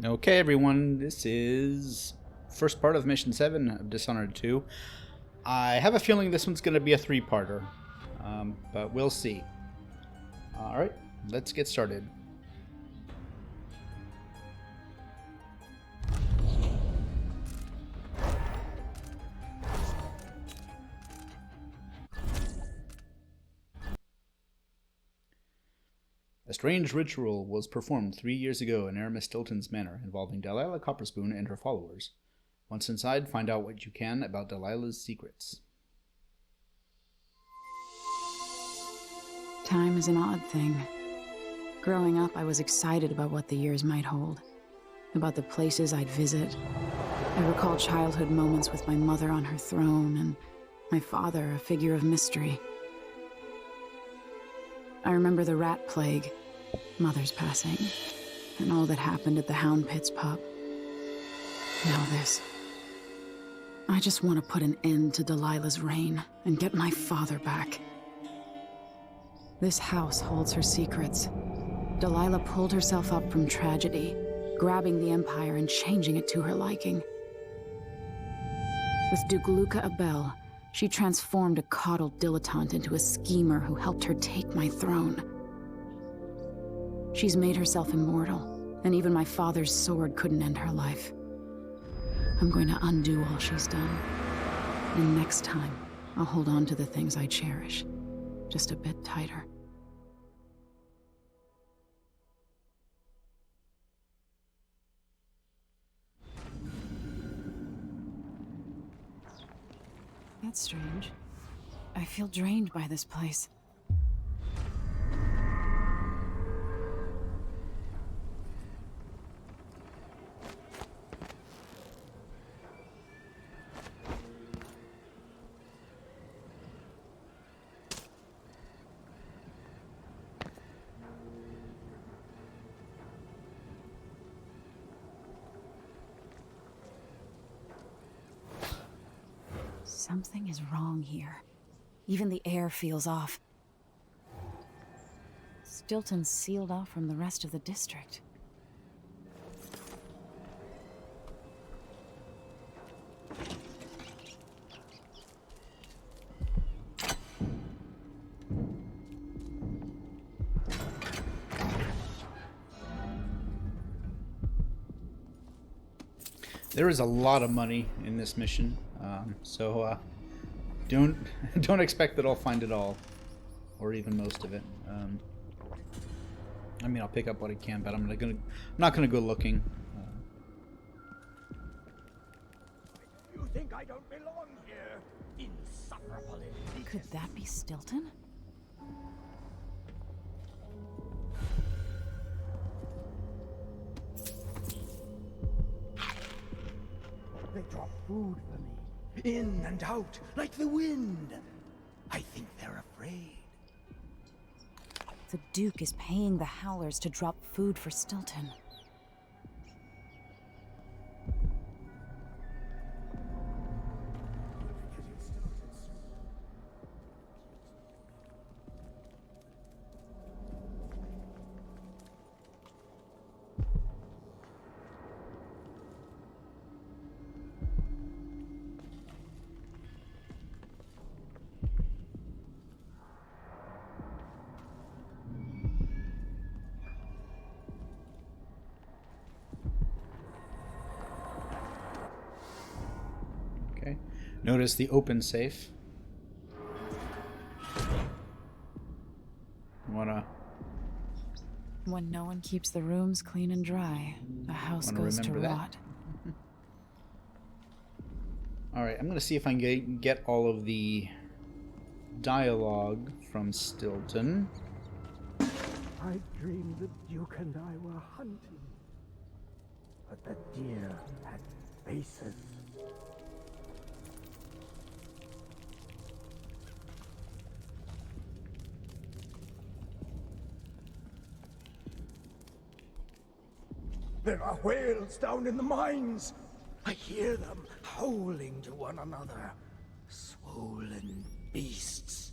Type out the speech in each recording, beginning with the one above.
Okay, everyone, this is first part of Mission 7 of Dishonored 2. I have a feeling this one's going to be a three-parter, but we'll see. Alright, let's get started. A strange ritual was performed 3 years ago in Aramis Stilton's manor involving Delilah Copperspoon and her followers. Once inside, find out what you can about Delilah's secrets. Time is an odd thing. Growing up, I was excited about what the years might hold, about the places I'd visit. I recall childhood moments with my mother on her throne and my father, a figure of mystery. I remember the rat plague, Mother's passing, and all that happened at the Hound Pits pub. Now this. I just want to put an end to Delilah's reign and get my father back. This house holds her secrets. Delilah pulled herself up from tragedy, grabbing the Empire and changing it to her liking. With Duke Luca Abel, she transformed a coddled dilettante into a schemer who helped her take my throne. She's made herself immortal, and even my father's sword couldn't end her life. I'm going to undo all she's done. And next time, I'll hold on to the things I cherish, just a bit tighter. That's strange. I feel drained by this place. Something is wrong here. Even the air feels off. Stilton's sealed off from the rest of the district. There is a lot of money in this mission, so don't expect that I'll find it all, or even most of it. I mean, I'll pick up what I can, but I'm not gonna go looking. You think I don't belong here? Insufferable elitist. Could that be Stilton? They drop food for me, in and out, like the wind. I think they're afraid. The Duke is paying the Howlers to drop food for Stilton. Okay. Notice the open safe. When no one keeps the rooms clean and dry, the house Wanna goes to remember that? rot. Alright, I'm gonna see if I can get all of the dialogue from Stilton. I dreamed the Duke and I were hunting, but the deer had faces. There are whales down in the mines. I hear them howling to one another. Swollen beasts.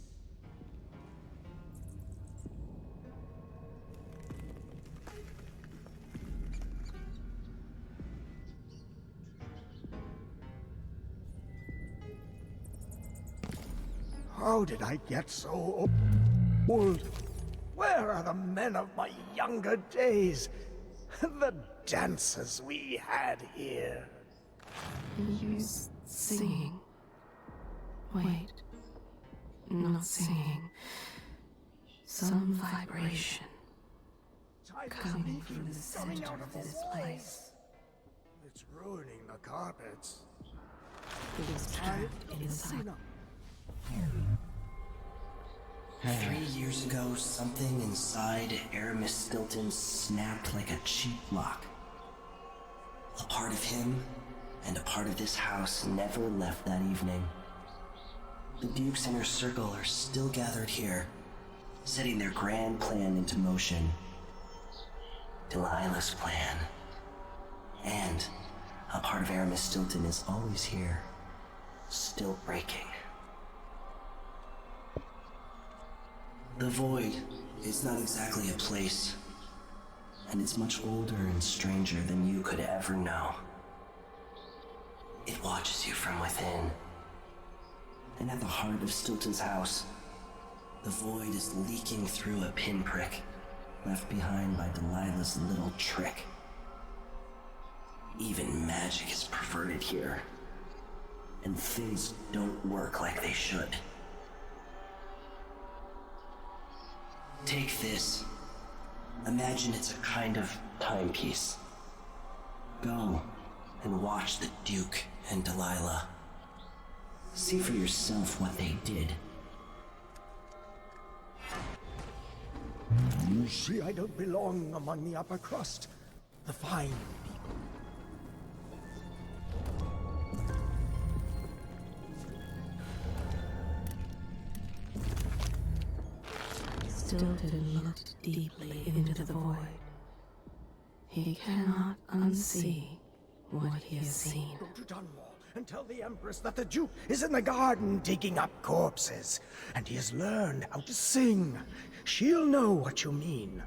How did I get so old? Where are the men of my younger days? The dances we had here. He's singing. Wait. Not singing. Some vibration coming from the center of this place. It's ruining the carpets. He is trapped inside. 3 years ago, something inside Aramis Stilton snapped like a cheap lock. A part of him and a part of this house never left that evening. The Duke's inner circle are still gathered here, setting their grand plan into motion. Delilah's plan. And a part of Aramis Stilton is always here, still breaking. The Void is not exactly a place, and it's much older and stranger than you could ever know. It watches you from within. And at the heart of Stilton's house, the Void is leaking through a pinprick left behind by Delilah's little trick. Even magic is perverted here, and things don't work like they should. Take this. Imagine it's a kind of timepiece. Go and watch the Duke and Delilah. See for yourself what they did. You see, I don't belong among the upper crust, the fine people. Stilton looked deeply into the void. He cannot unsee what he has seen. Go to Dunwall and tell the Empress that the Duke is in the garden digging up corpses, and he has learned how to sing. She'll know what you mean.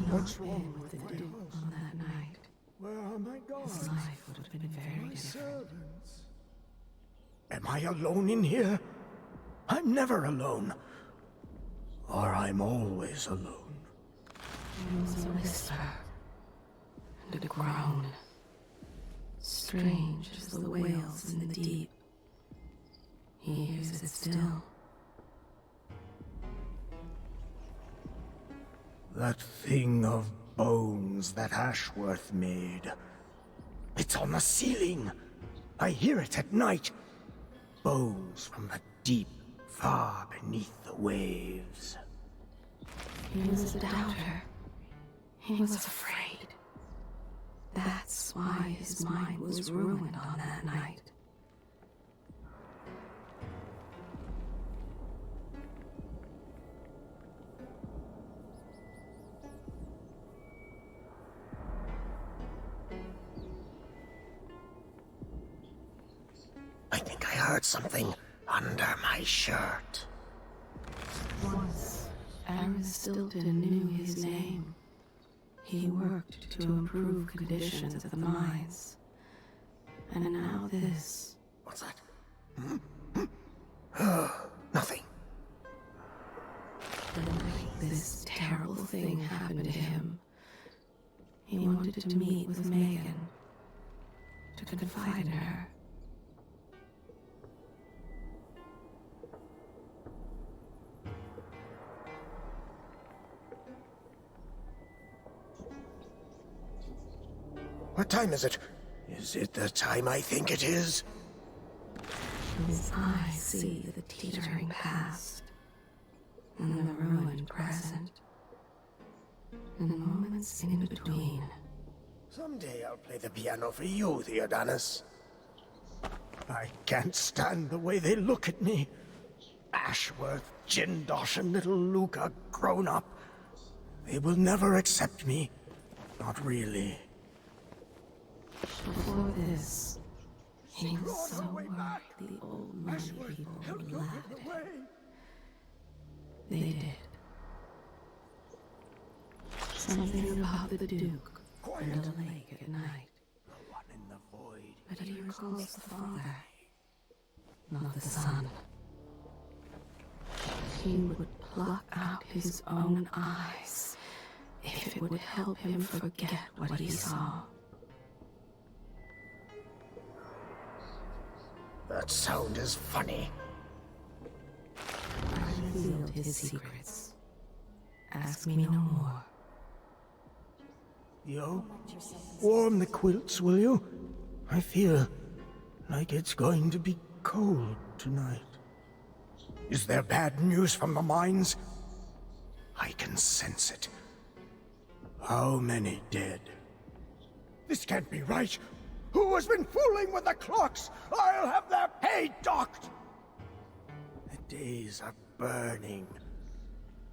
What's wrong with the Duke on that night? Where are my guards? His life would have been very My different. servants? Am I alone in here? I'm never alone. Or I'm always alone. There was a whisper and a groan, strange as the wails in the deep. He hears it still. That thing of bones that Ashworth made. It's on the ceiling. I hear it at night. Bones from the deep, far beneath the waves. He was a doubter. He was afraid. That's why his mind was ruined on that night. I think I heard something under my shirt. Once, Aramis Stilton knew his name. He worked to improve conditions at the mines. And now this. What's that? Nothing. The night this terrible thing happened to him, he wanted to meet with Megan, to confide in her. What time is it? Is it the time I think it is? His eyes see the teetering past, and the ruined present, and the moments in between. Someday I'll play the piano for you, Theodonis. I can't stand the way they look at me. Ashworth, Jindosh, and little Luke are grown up. They will never accept me. Not really. Before this, he was so worried the old money people would laugh at him. They did. Something about the Duke and the lake at night. The one in the void. But he recalls the father, not the son. he would pluck out his own eyes if it would help him forget what he saw. That sound is funny. I revealed his secrets. Ask me no more. Yo, warm the quilts, will you? I feel like it's going to be cold tonight. Is there bad news from the mines? I can sense it. How many dead? This can't be right. Who has been fooling with the clocks? I'll have their pay docked! The days are burning.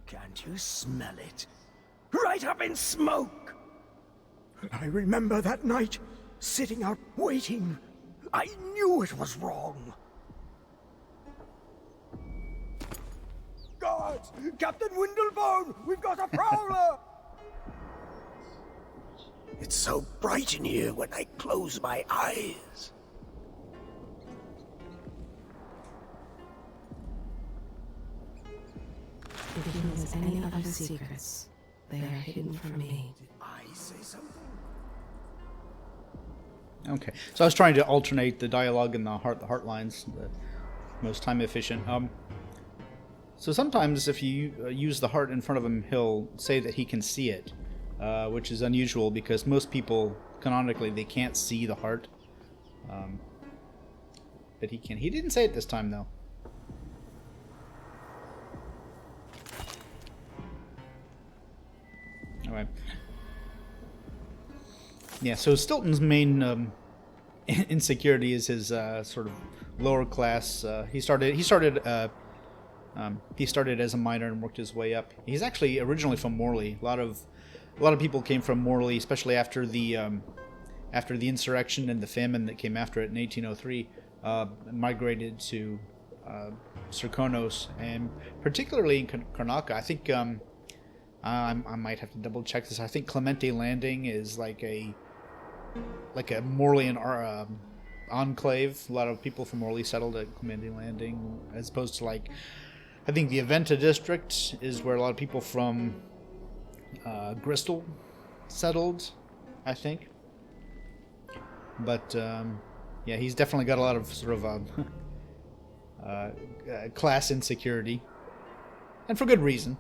Can't you smell it? Right up in smoke! I remember that night, sitting out waiting. I knew it was wrong. Guards! Captain Windlebone! We've got a prowler! It's so bright in here when I close my eyes. If he has any other secrets, they are hidden from me. Did I say something? Okay, so I was trying to alternate the dialogue and the heart lines, the most time efficient. So sometimes if you use the heart in front of him, he'll say that he can see it, which is unusual because most people, canonically, they can't see the heart. But he can. He didn't say it this time, though. Alright. Yeah, so Stilton's main insecurity is his sort of lower class. He started as a miner and worked his way up. He's actually originally from Morley. A lot of people came from Morley, especially after the insurrection and the famine that came after it in 1803. Migrated to Serkonos, and particularly in Karnaca. I think I might have to double check this. I think Clemente Landing is like a Morleyan enclave. A lot of people from Morley settled at Clemente Landing, as opposed to like, I think the Aventa district is where a lot of people from Bristol settled, I think. But yeah, he's definitely got a lot of sort of class insecurity, and for good reason.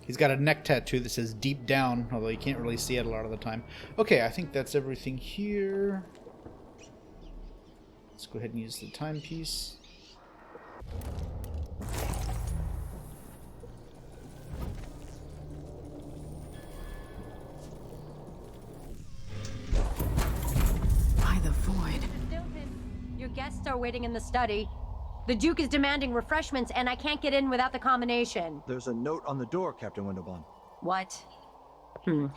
He's got a neck tattoo that says "Deep Down," although you can't really see it a lot of the time. Okay, I think that's everything here. Let's go ahead and use the timepiece. By the void. Stilton, your guests are waiting in the study. The Duke is demanding refreshments, and I can't get in without the combination. There's a note on the door, Captain Windelbaum. What?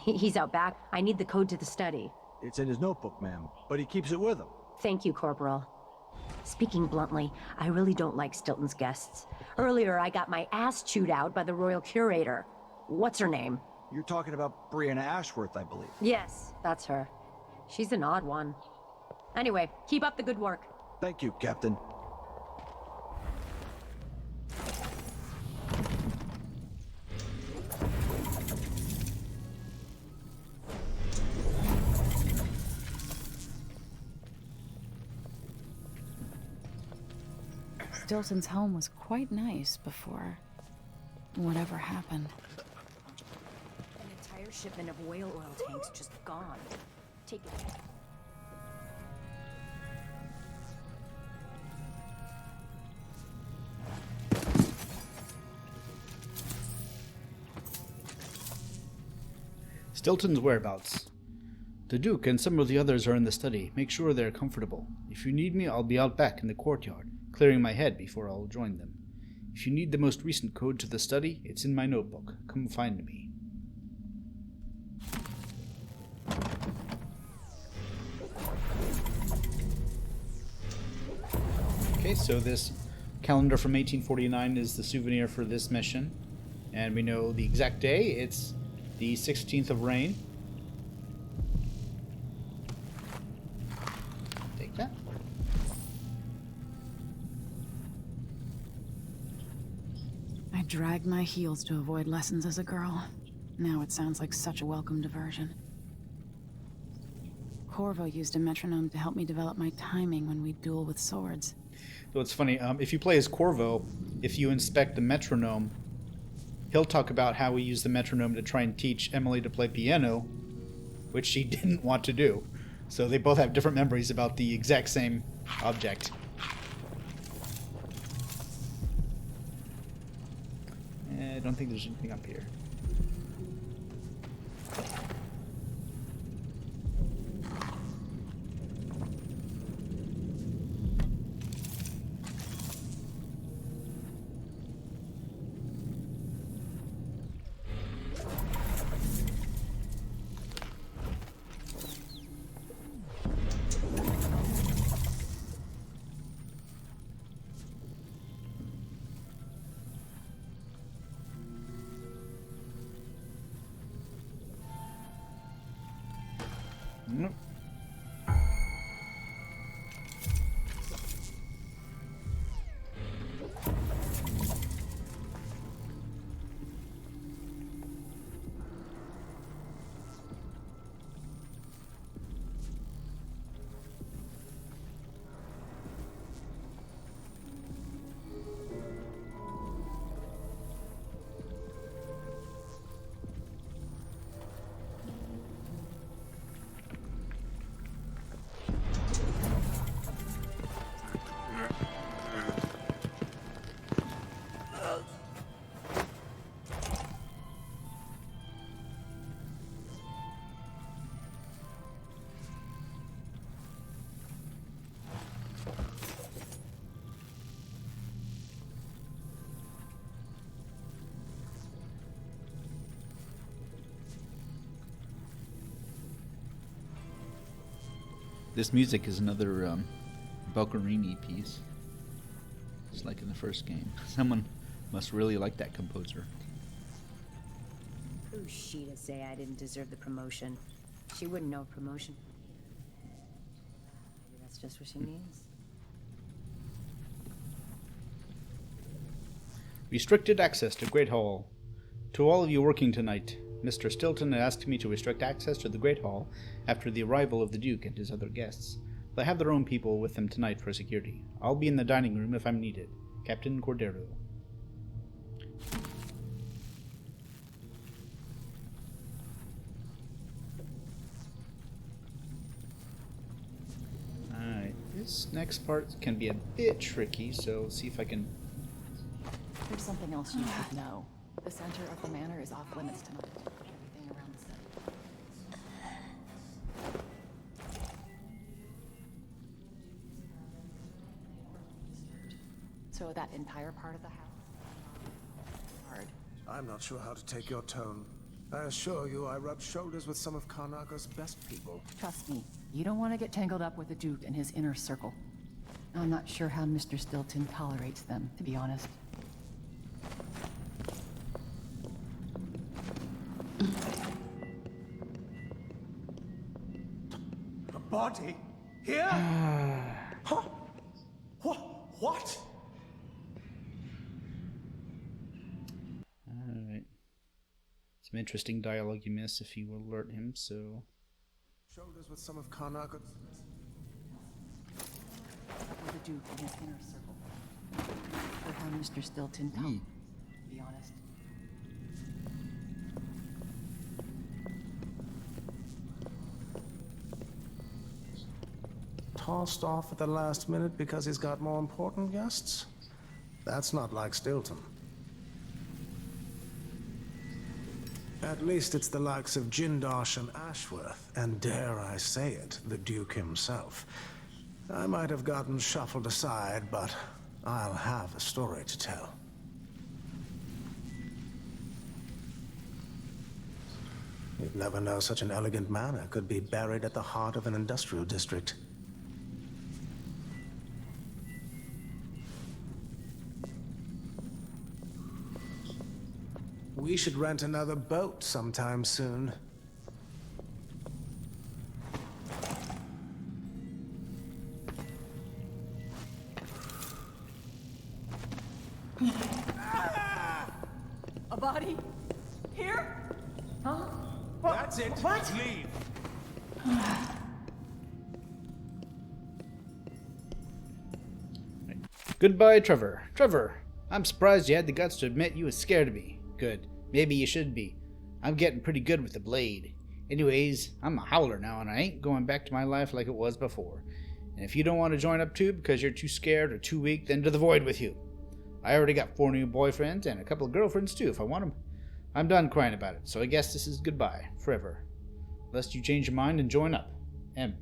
He's out back. I need the code to the study. It's in his notebook, ma'am, but he keeps it with him. Thank you, Corporal. Speaking bluntly, I really don't like Stilton's guests. Earlier, I got my ass chewed out by the Royal Curator. What's her name? You're talking about Brianna Ashworth, I believe. Yes, that's her. She's an odd one. Anyway, keep up the good work. Thank you, Captain. Stilton's home was quite nice before whatever happened. An entire shipment of whale oil tanks just gone. Take it. Stilton's whereabouts. The Duke and some of the others are in the study. Make sure they're comfortable. If you need me, I'll be out back in the courtyard, clearing my head before I'll join them. If you need the most recent code to the study, it's in my notebook. Come find me. Okay, so this calendar from 1849 is the souvenir for this mission. And we know the exact day. It's the 16th of rain. Take that. I dragged my heels to avoid lessons as a girl. Now it sounds like such a welcome diversion. Corvo used a metronome to help me develop my timing when we duel with swords. So it's funny, if you play as Corvo, if you inspect the metronome, he'll talk about how he used the metronome to try and teach Emily to play piano, which she didn't want to do. So they both have different memories about the exact same object. I don't think there's anything up here. Nope. This music is another Boccherini piece. Just like in the first game. Someone must really like that composer. Who's she to say I didn't deserve the promotion? She wouldn't know promotion. Maybe that's just what she means. Restricted access to Great Hall. To all of you working tonight, Mr. Stilton asked me to restrict access to the Great Hall after the arrival of the Duke and his other guests. They have their own people with them tonight for security. I'll be in the dining room if I'm needed. Captain Cordero. Alright, this next part can be a bit tricky, so let's see if I can... There's something else you should know. The center of the manor is off limits tonight. Everything around the center. So that entire part of the house? Hard. I'm not sure how to take your tone. I assure you I rubbed shoulders with some of Karnaka's best people. Trust me, you don't want to get tangled up with the Duke and his inner circle. I'm not sure how Mr. Stilton tolerates them, to be honest. A body? Here? Huh? What? Alright. Some interesting dialogue you miss if you alert him, so... Shoulders with some of Karnaka's... With the Duke and his inner circle. Or how Mr. Stilton tolerates, to be honest. Tossed off at the last minute because he's got more important guests? That's not like Stilton. At least it's the likes of Jindosh and Ashworth, and dare I say it, the Duke himself. I might have gotten shuffled aside, but I'll have a story to tell. You'd never know such an elegant manor could be buried at the heart of an industrial district. We should rent another boat sometime soon. body? Here? Huh? That's it. What? Leave. Goodbye, Trevor. Trevor, I'm surprised you had the guts to admit you was scared of me. Good. Maybe you should be. I'm getting pretty good with the blade. Anyways, I'm a howler now, and I ain't going back to my life like it was before. And if you don't want to join up too because you're too scared or too weak, then to the void with you. I already got 4 new boyfriends and a couple of girlfriends too if I want them. I'm done crying about it, so I guess this is goodbye, forever. Lest you change your mind and join up. M.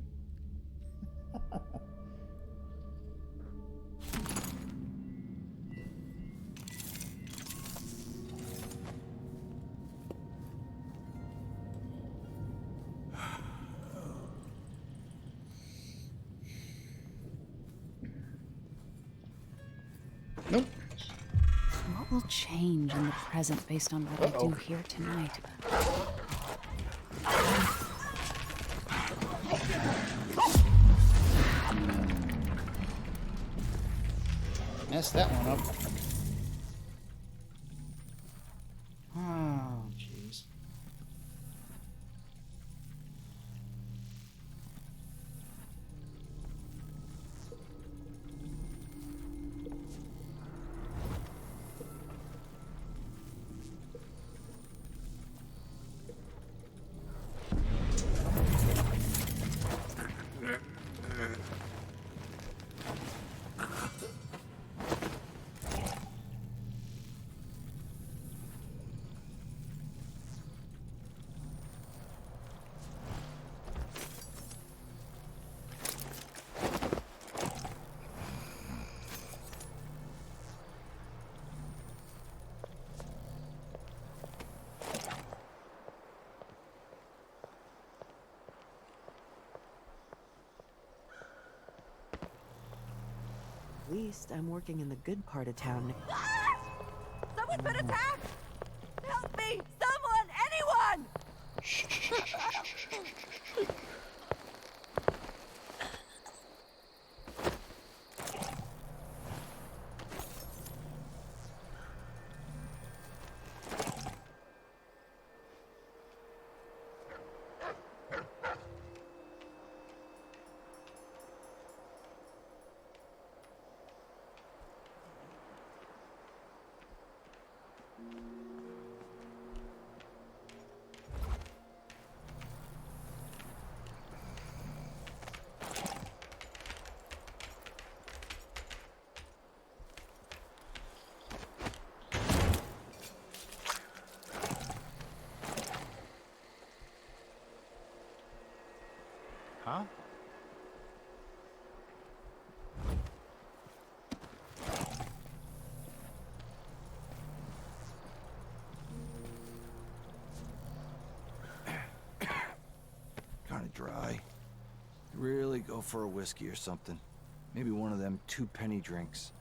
Nope. What will change in the present based on what I do here tonight? Messed that one up. Oh, jeez. At least I'm working in the good part of town. Someone's been attacked! Help me! Someone! Anyone! Huh? Kind of dry. Really go for a whiskey or something. Maybe one of them 2-penny drinks.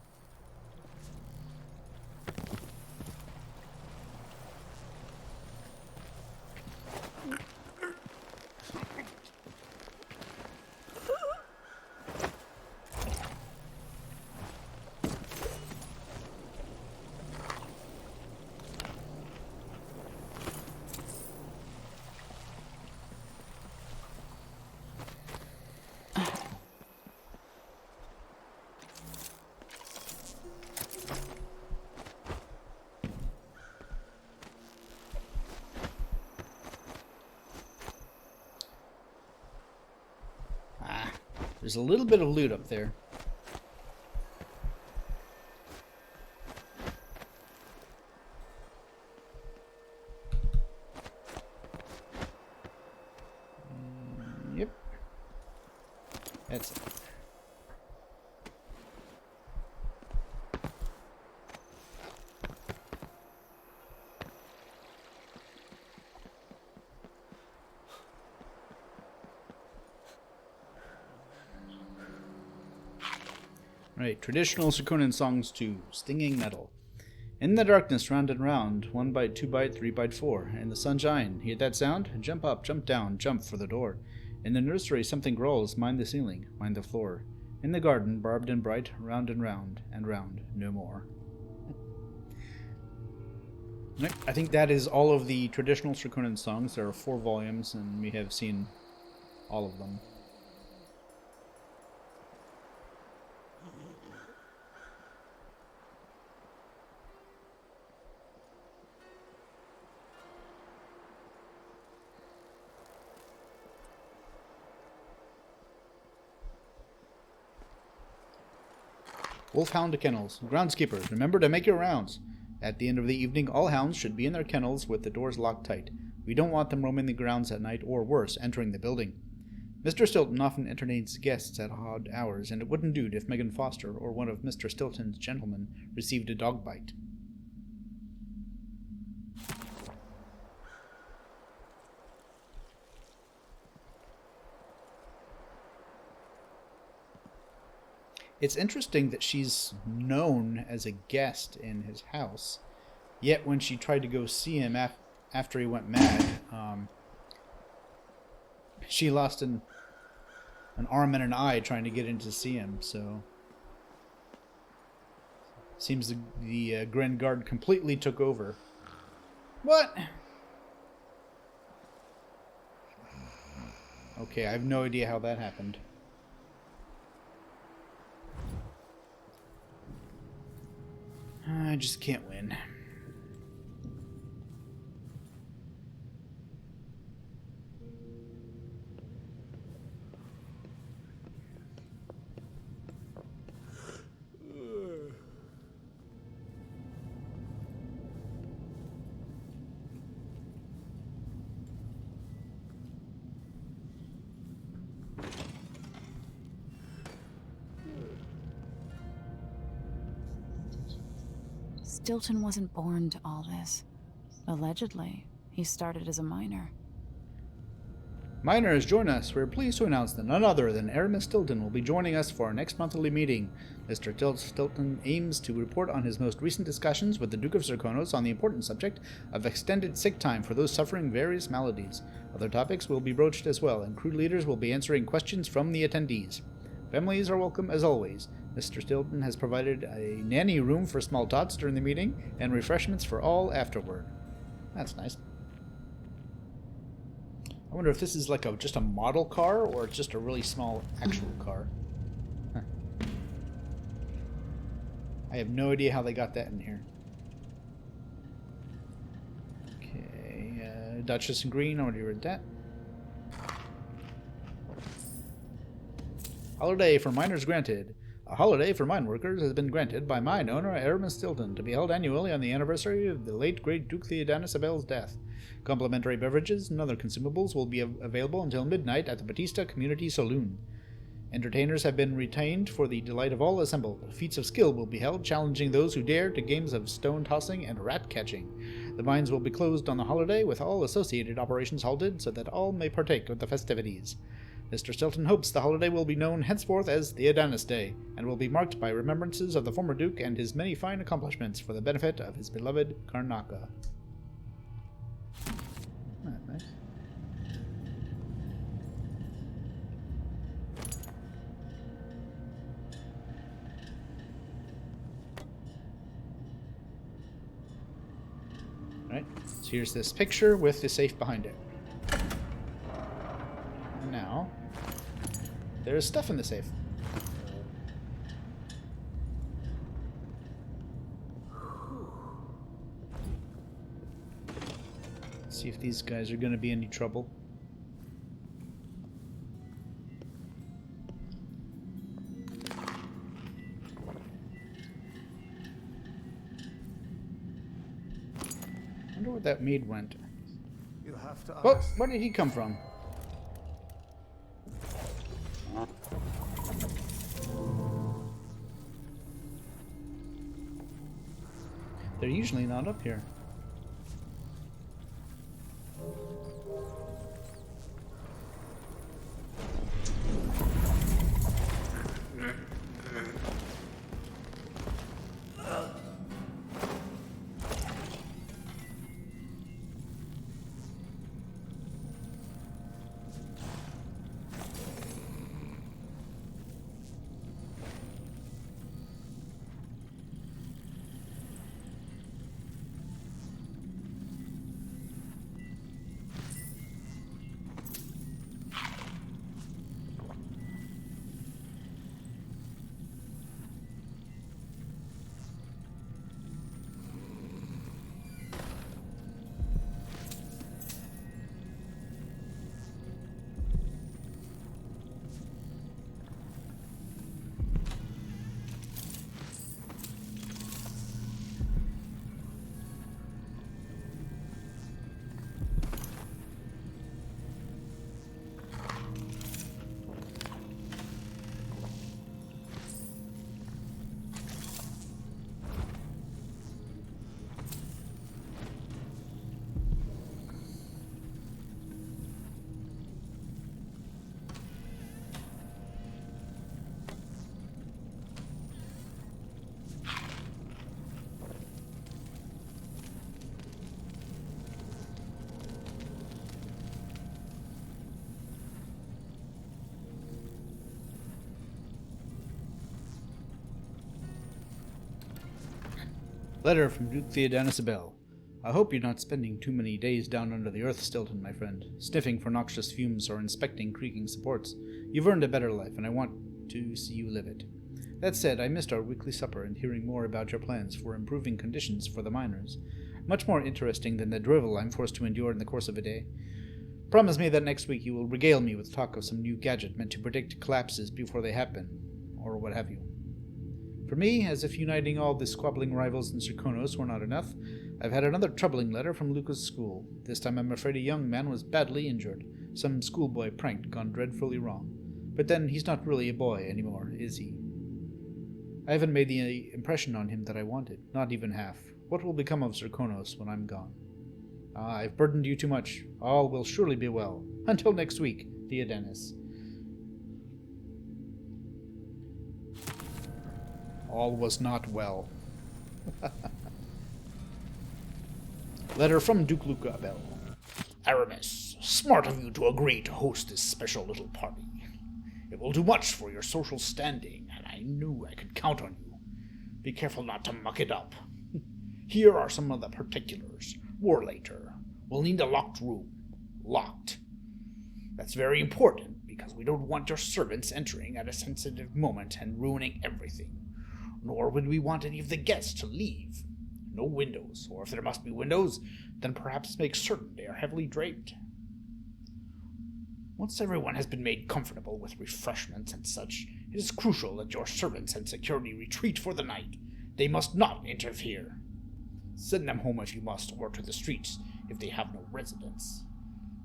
There's a little bit of loot up there. Yep. That's it. Right, traditional Sakunin songs to Stinging Metal. In the darkness, round and round, 1 byte, 2 byte, 3 byte, 4. In the sunshine, hear that sound? Jump up, jump down, jump for the door. In the nursery, something growls, mind the ceiling, mind the floor. In the garden, barbed and bright, round and round, no more. Right. I think that is all of the traditional Serkonan songs. There are 4 volumes, and we have seen all of them. Wolfhound kennels. Groundskeepers, remember to make your rounds. At the end of the evening, all hounds should be in their kennels with the doors locked tight. We don't want them roaming the grounds at night, or worse, entering the building. Mr. Stilton often entertains guests at odd hours, and it wouldn't do if Megan Foster or one of Mr. Stilton's gentlemen received a dog bite. It's interesting that she's known as a guest in his house, yet when she tried to go see him after he went mad, she lost an arm and an eye trying to get in to see him, so... Seems the Grand Guard completely took over. What? Okay, I have no idea how that happened. I just can't win. Stilton wasn't born to all this. Allegedly, he started as a miner. Miners, join us. We're pleased to announce that none other than Aramis Stilton will be joining us for our next monthly meeting. Mr. Stilton aims to report on his most recent discussions with the Duke of Serkonos on the important subject of extended sick time for those suffering various maladies. Other topics will be broached as well, and crew leaders will be answering questions from the attendees. Families are welcome as always. Mr. Stilton has provided a nanny room for small tots during the meeting, and refreshments for all afterward. That's nice. I wonder if this is like just a model car, or just a really small actual car. Huh. I have no idea how they got that in here. Okay, Duchess in green, I already read that. Holiday for miners granted. A holiday for mine workers has been granted by mine owner Aramis Stilton to be held annually on the anniversary of the late great Duke Theodanis Abel's death. Complimentary beverages and other consumables will be available until midnight at the Batista Community Saloon. Entertainers have been retained for the delight of all assembled. Feats of skill will be held, challenging those who dare to games of stone tossing and rat catching. The mines will be closed on the holiday, with all associated operations halted so that all may partake of the festivities. Mr. Stilton hopes the holiday will be known henceforth as Theodanis Day, and will be marked by remembrances of the former Duke and his many fine accomplishments for the benefit of his beloved Karnaka. Nice. Alright, so here's this picture with the safe behind it. Now, there's stuff in the safe. Let's see if these guys are going to be any trouble. I wonder where that maid went. You have to Oh, ask. where did he come from? They're usually not up here. Letter from Duke Theodanis Abel. I hope you're not spending too many days down under the earth, Stilton, my friend, sniffing for noxious fumes or inspecting creaking supports. You've earned a better life, and I want to see you live it. That said, I missed our weekly supper and hearing more about your plans for improving conditions for the miners. Much more interesting than the drivel I'm forced to endure in the course of a day. Promise me that next week you will regale me with talk of some new gadget meant to predict collapses before they happen, or what have you. For me, as if uniting all the squabbling rivals in Serkonos were not enough, I've had another troubling letter from Luca's school. This time I'm afraid a young man was badly injured. Some schoolboy prank gone dreadfully wrong. But then he's not really a boy anymore, is he? I haven't made the impression on him that I wanted, not even half. What will become of Serkonos when I'm gone? I've burdened you too much. All will surely be well. Until next week, Theodanis. All was not well. Letter from Duke Luca Abel. Aramis, smart of you to agree to host this special little party. It will do much for your social standing, and I knew I could count on you. Be careful not to muck it up. Here are some of the particulars. More later. We'll need a locked room. Locked. That's very important, because we don't want your servants entering at a sensitive moment and ruining everything. Nor would we want any of the guests to leave. No windows, or if there must be windows, then perhaps make certain they are heavily draped. Once everyone has been made comfortable with refreshments and such, it is crucial that your servants and security retreat for the night. They must not interfere. Send them home if you must, or to the streets if they have no residence.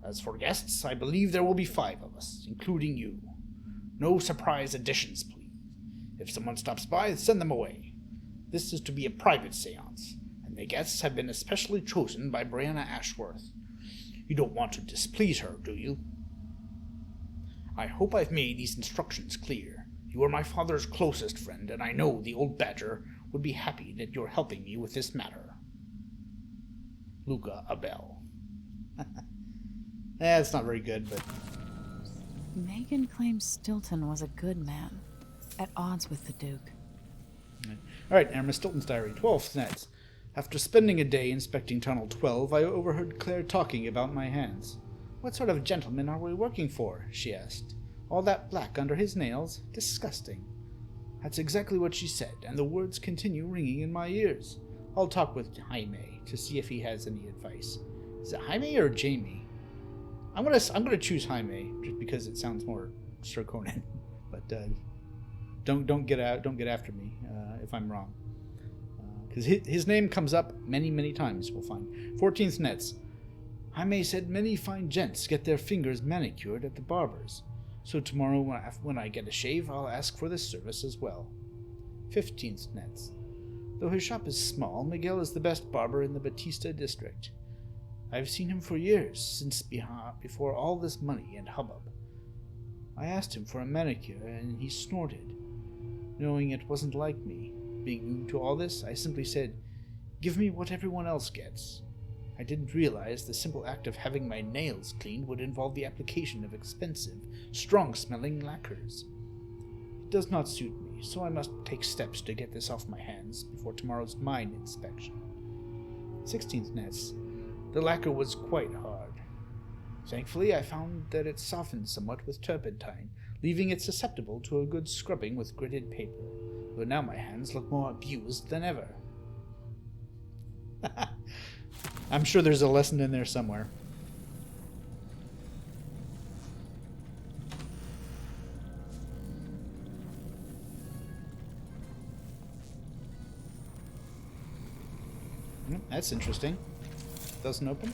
As for guests, I believe there will be 5 of us, including you. No surprise additions, please. If someone stops by, send them away. This is to be a private seance, and the guests have been especially chosen by Brianna Ashworth. You don't want to displease her, do you? I hope I've made these instructions clear. You are my father's closest friend, and I know the old badger would be happy that you're helping me with this matter. Luca Abel. It's not very good, but... Megan claims Stilton was a good man, at odds with the Duke. Alright, Aramis Stilton's diary, 12th night. After spending a day inspecting Tunnel 12, I overheard Claire talking about my hands. What sort of gentleman are we working for? She asked. All that black under his nails? Disgusting. That's exactly what she said, and the words continue ringing in my ears. I'll talk with Jaime to see if he has any advice. Is it Jaime or Jamie? I'm gonna choose Jaime just because it sounds more Sir Conan. But don't get after me if I'm wrong, because his name comes up many times. We'll find 14th nets. Jaime said many fine gents get their fingers manicured at the barber's, so tomorrow when I get a shave, I'll ask for this service as well. 15th nets. Though his shop is small, Miguel is the best barber in the Batista district. I've seen him for years, since before all this money and hubbub. I asked him for a manicure, and he snorted. Knowing it wasn't like me, being new to all this, I simply said, "Give me what everyone else gets." I didn't realize the simple act of having my nails cleaned would involve the application of expensive, strong-smelling lacquers. It does not suit me, so I must take steps to get this off my hands before tomorrow's mine inspection. 16th nets. The lacquer was quite hard. Thankfully, I found that it softened somewhat with turpentine, leaving it susceptible to a good scrubbing with gritted paper, though now my hands look more abused than ever. I'm sure there's a lesson in there somewhere. That's interesting. Doesn't open.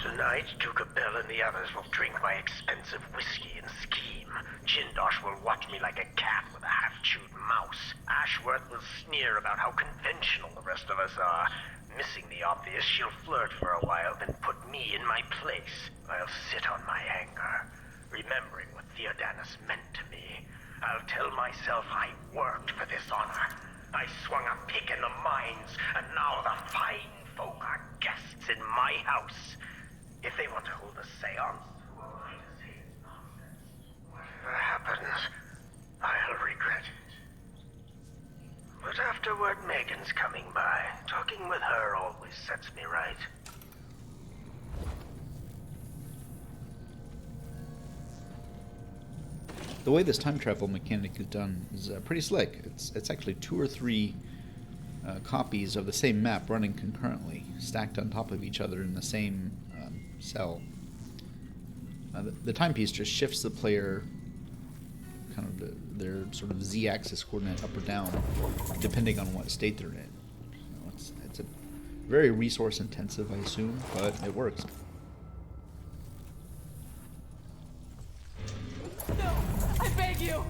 Tonight, Duke Abel and the others will drink my expensive whiskey and scheme. Jindosh will watch me like a cat with a half-chewed mouse. Ashworth will sneer about how conventional the rest of us are. Missing the obvious, she'll flirt for a while, then put me in my place. I'll sit on my anger, remembering what Theodanis meant to me. I'll tell myself I worked for this honor. I swung a pick in the mines, and now the fine folk are guests in my house. If they want to hold a seance, whatever happens, I'll regret it. But afterward, Megan's coming by. Talking with her always sets me right. The way this time travel mechanic is done is pretty slick. It's actually 2 or 3 copies of the same map running concurrently, stacked on top of each other in the same cell. The timepiece just shifts the player kind of their sort of z-axis coordinate up or down, depending on what state they're in. It's a very resource intensive, I assume, but it works. No! I beg you!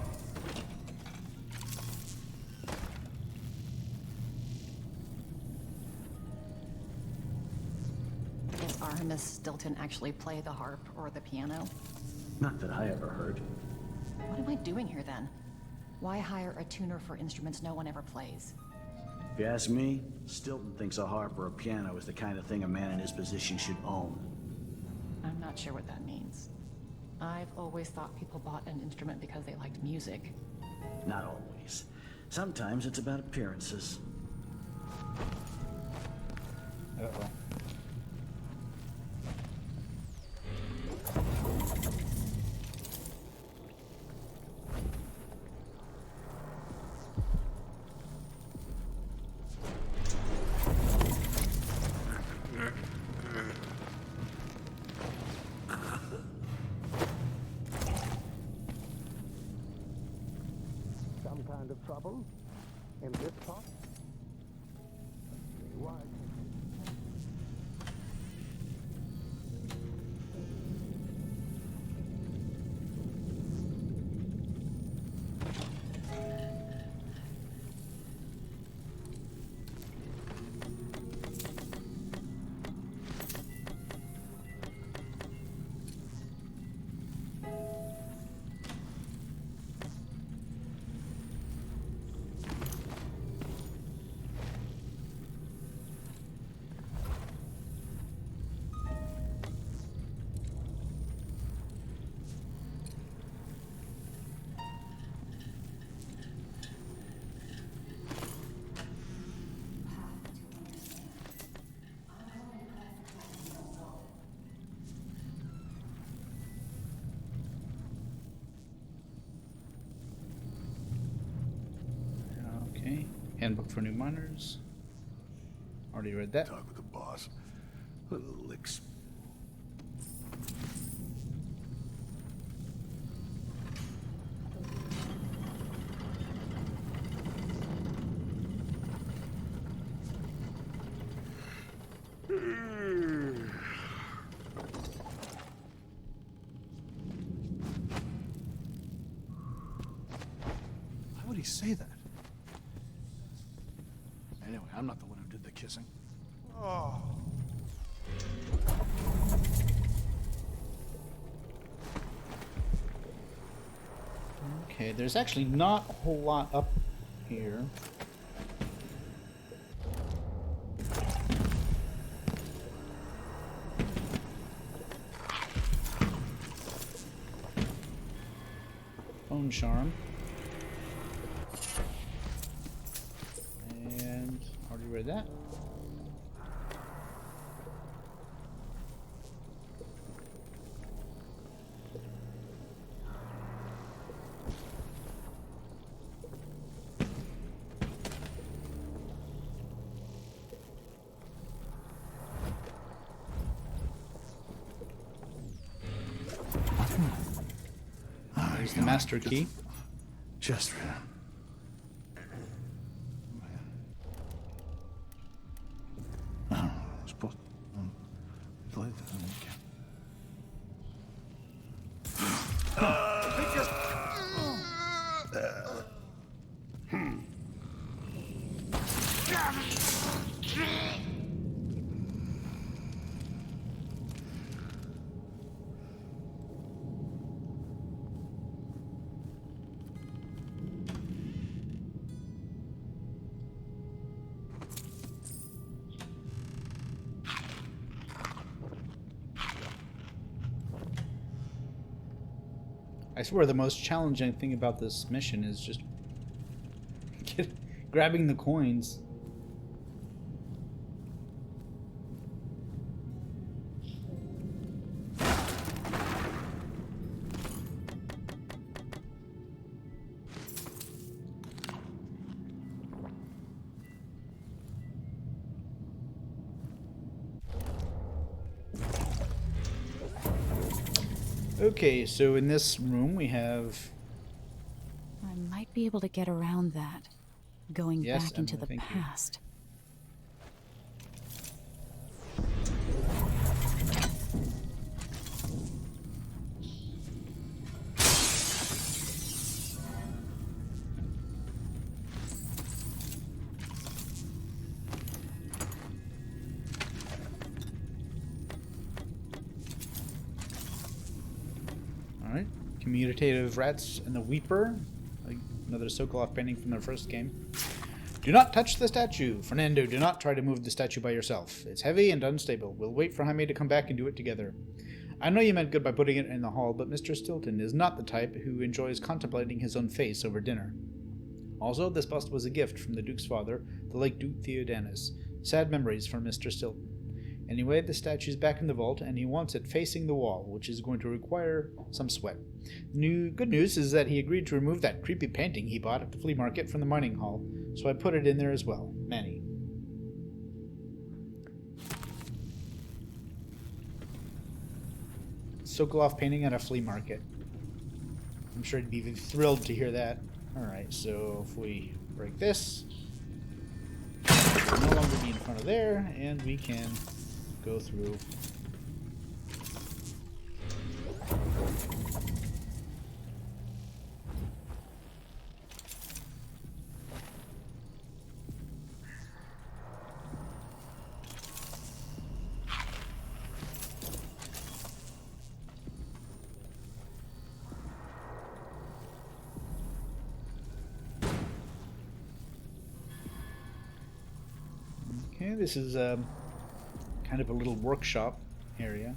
Does Artemis Stilton actually play the harp or the piano? Not that I ever heard. What am I doing here then? Why hire a tuner for instruments no one ever plays? If you ask me, Stilton thinks a harp or a piano is the kind of thing a man in his position should own. I'm not sure what that means. I've always thought people bought an instrument because they liked music. Not always. Sometimes it's about appearances. Uh-oh. Some kind of trouble in this pot? Why? Okay. Handbook for new miners. Already read that. Talk with the boss. Little licks. Why would he say that? Anyway, I'm not the one who did the kissing. Oh. Okay, there's actually not a whole lot up here. Bone charm. And already read that. There's the master key. Just for him. I don't know. I'm supposed to play that again. I swear the most challenging thing about this mission is just grabbing the coins. Okay, so in this room we have... I might be able to get around that, going Yes, back into Emily, the thank you. past. Alright, commutative rats and the Weeper. Another Sokolov painting from their first game. Do not touch the statue. Fernando, do not try to move the statue by yourself. It's heavy and unstable. We'll wait for Jaime to come back and do it together. I know you meant good by putting it in the hall, but Mr. Stilton is not the type who enjoys contemplating his own face over dinner. Also, this bust was a gift from the Duke's father, the late Duke Theodanis. Sad memories for Mr. Stilton. Anyway, the statue's back in the vault, and he wants it facing the wall, which is going to require some sweat. Good news is that he agreed to remove that creepy painting he bought at the flea market from the mining hall, so I put it in there as well. Manny. Sokolov painting at a flea market. I'm sure he'd be thrilled to hear that. Alright, so if we break this, we'll no longer be in front of there, and we can go through. Okay, this is kind of a little workshop area.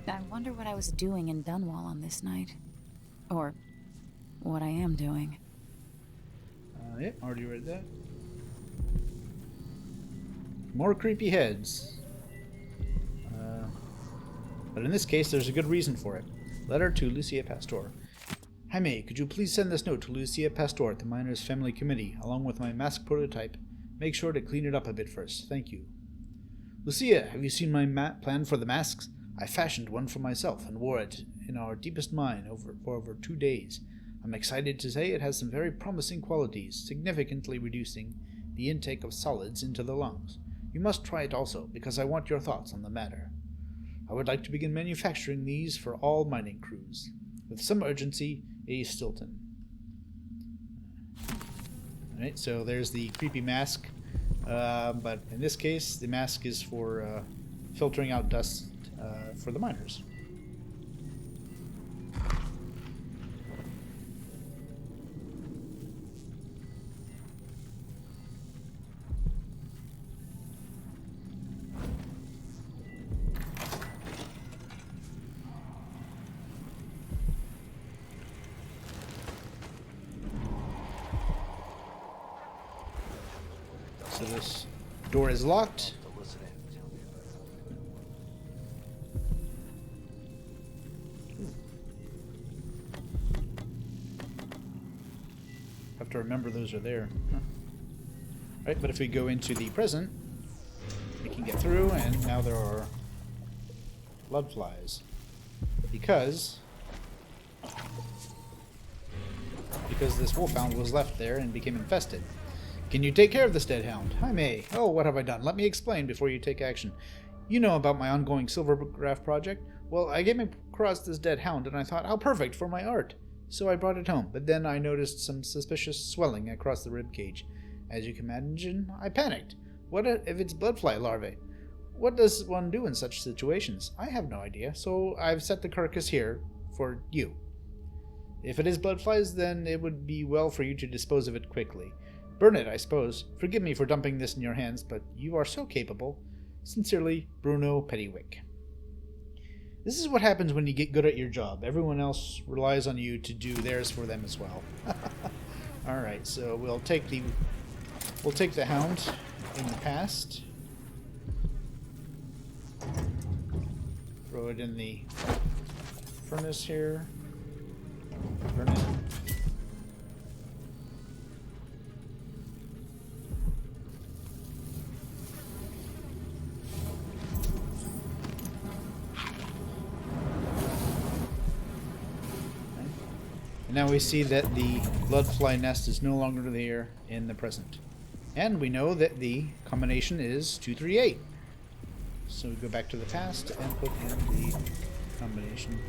I wonder what I was doing in Dunwall on this night. Or what I am doing. Yeah, already read that. More creepy heads. But in this case, there's a good reason for it. Letter to Lucia Pastor. Jaime, could you please send this note to Lucia Pastor at the Miners Family Committee, along with my mask prototype? Make sure to clean it up a bit first. Thank you. Lucia, have you seen my plan for the masks? I fashioned one for myself and wore it in our deepest mine for over 2 days. I'm excited to say it has some very promising qualities, significantly reducing the intake of solids into the lungs. You must try it also, because I want your thoughts on the matter. I would like to begin manufacturing these for all mining crews. With some urgency, A. Stilton. Alright, so there's the creepy mask. But in this case, the mask is for filtering out dust for the miners. So this door is locked. Have to remember those are there. Huh. Right, but if we go into the present, we can get through, and now there are blood flies. Because this wolfhound was left there and became infested. Can you take care of this dead hound? Jaime. Oh, what have I done? Let me explain before you take action. You know about my ongoing silvergraph project? Well, I came across this dead hound and I thought, how perfect for my art. So I brought it home, but then I noticed some suspicious swelling across the rib cage. As you can imagine, I panicked. What if it's bloodfly larvae? What does one do in such situations? I have no idea, so I've set the carcass here for you. If it is bloodflies, then it would be well for you to dispose of it quickly. Burn it, I suppose. Forgive me for dumping this in your hands, but you are so capable. Sincerely, Bruno Pettywick. This is what happens when you get good at your job. Everyone else relies on you to do theirs for them as well. Alright, so we'll take the hound in the past. Throw it in the furnace here. Burn it. And now we see that the bloodfly nest is no longer there in the present. And we know that the combination is 238. So we go back to the past and put in the combination.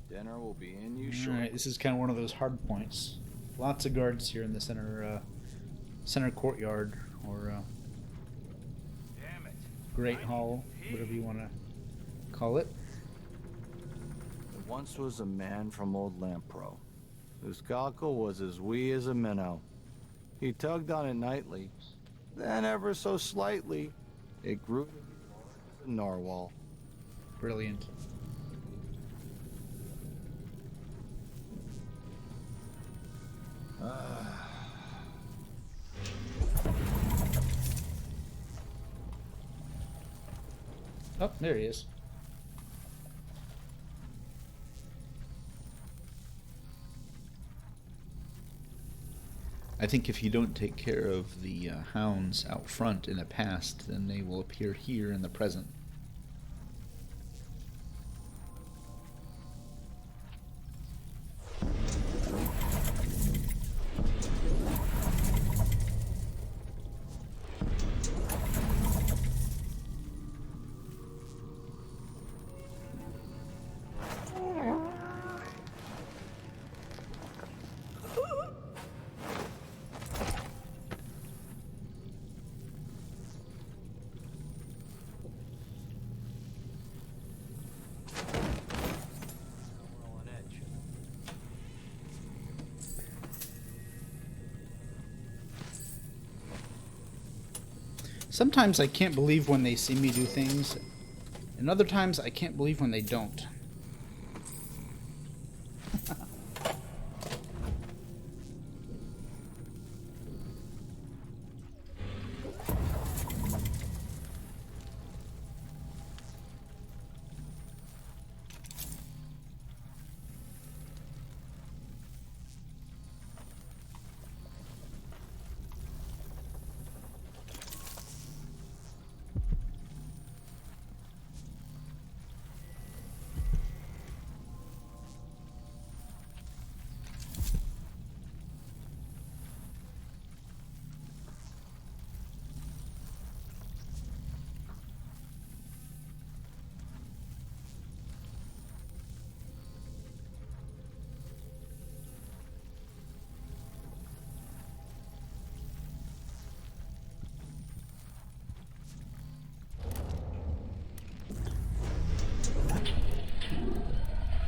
Dinner will be in you shortly. Alright, this is kind of one of those hard points. Lots of guards here in the center courtyard, or Great Hall, whatever you want to call it. There once was a man from Old Lampro, whose cockle was as wee as a minnow. He tugged on it nightly, then ever so slightly, it grew to be large as a narwhal. Brilliant. Oh, there he is. I think if you don't take care of the hounds out front in the past, then they will appear here in the present. Sometimes I can't believe when they see me do things, and other times I can't believe when they don't.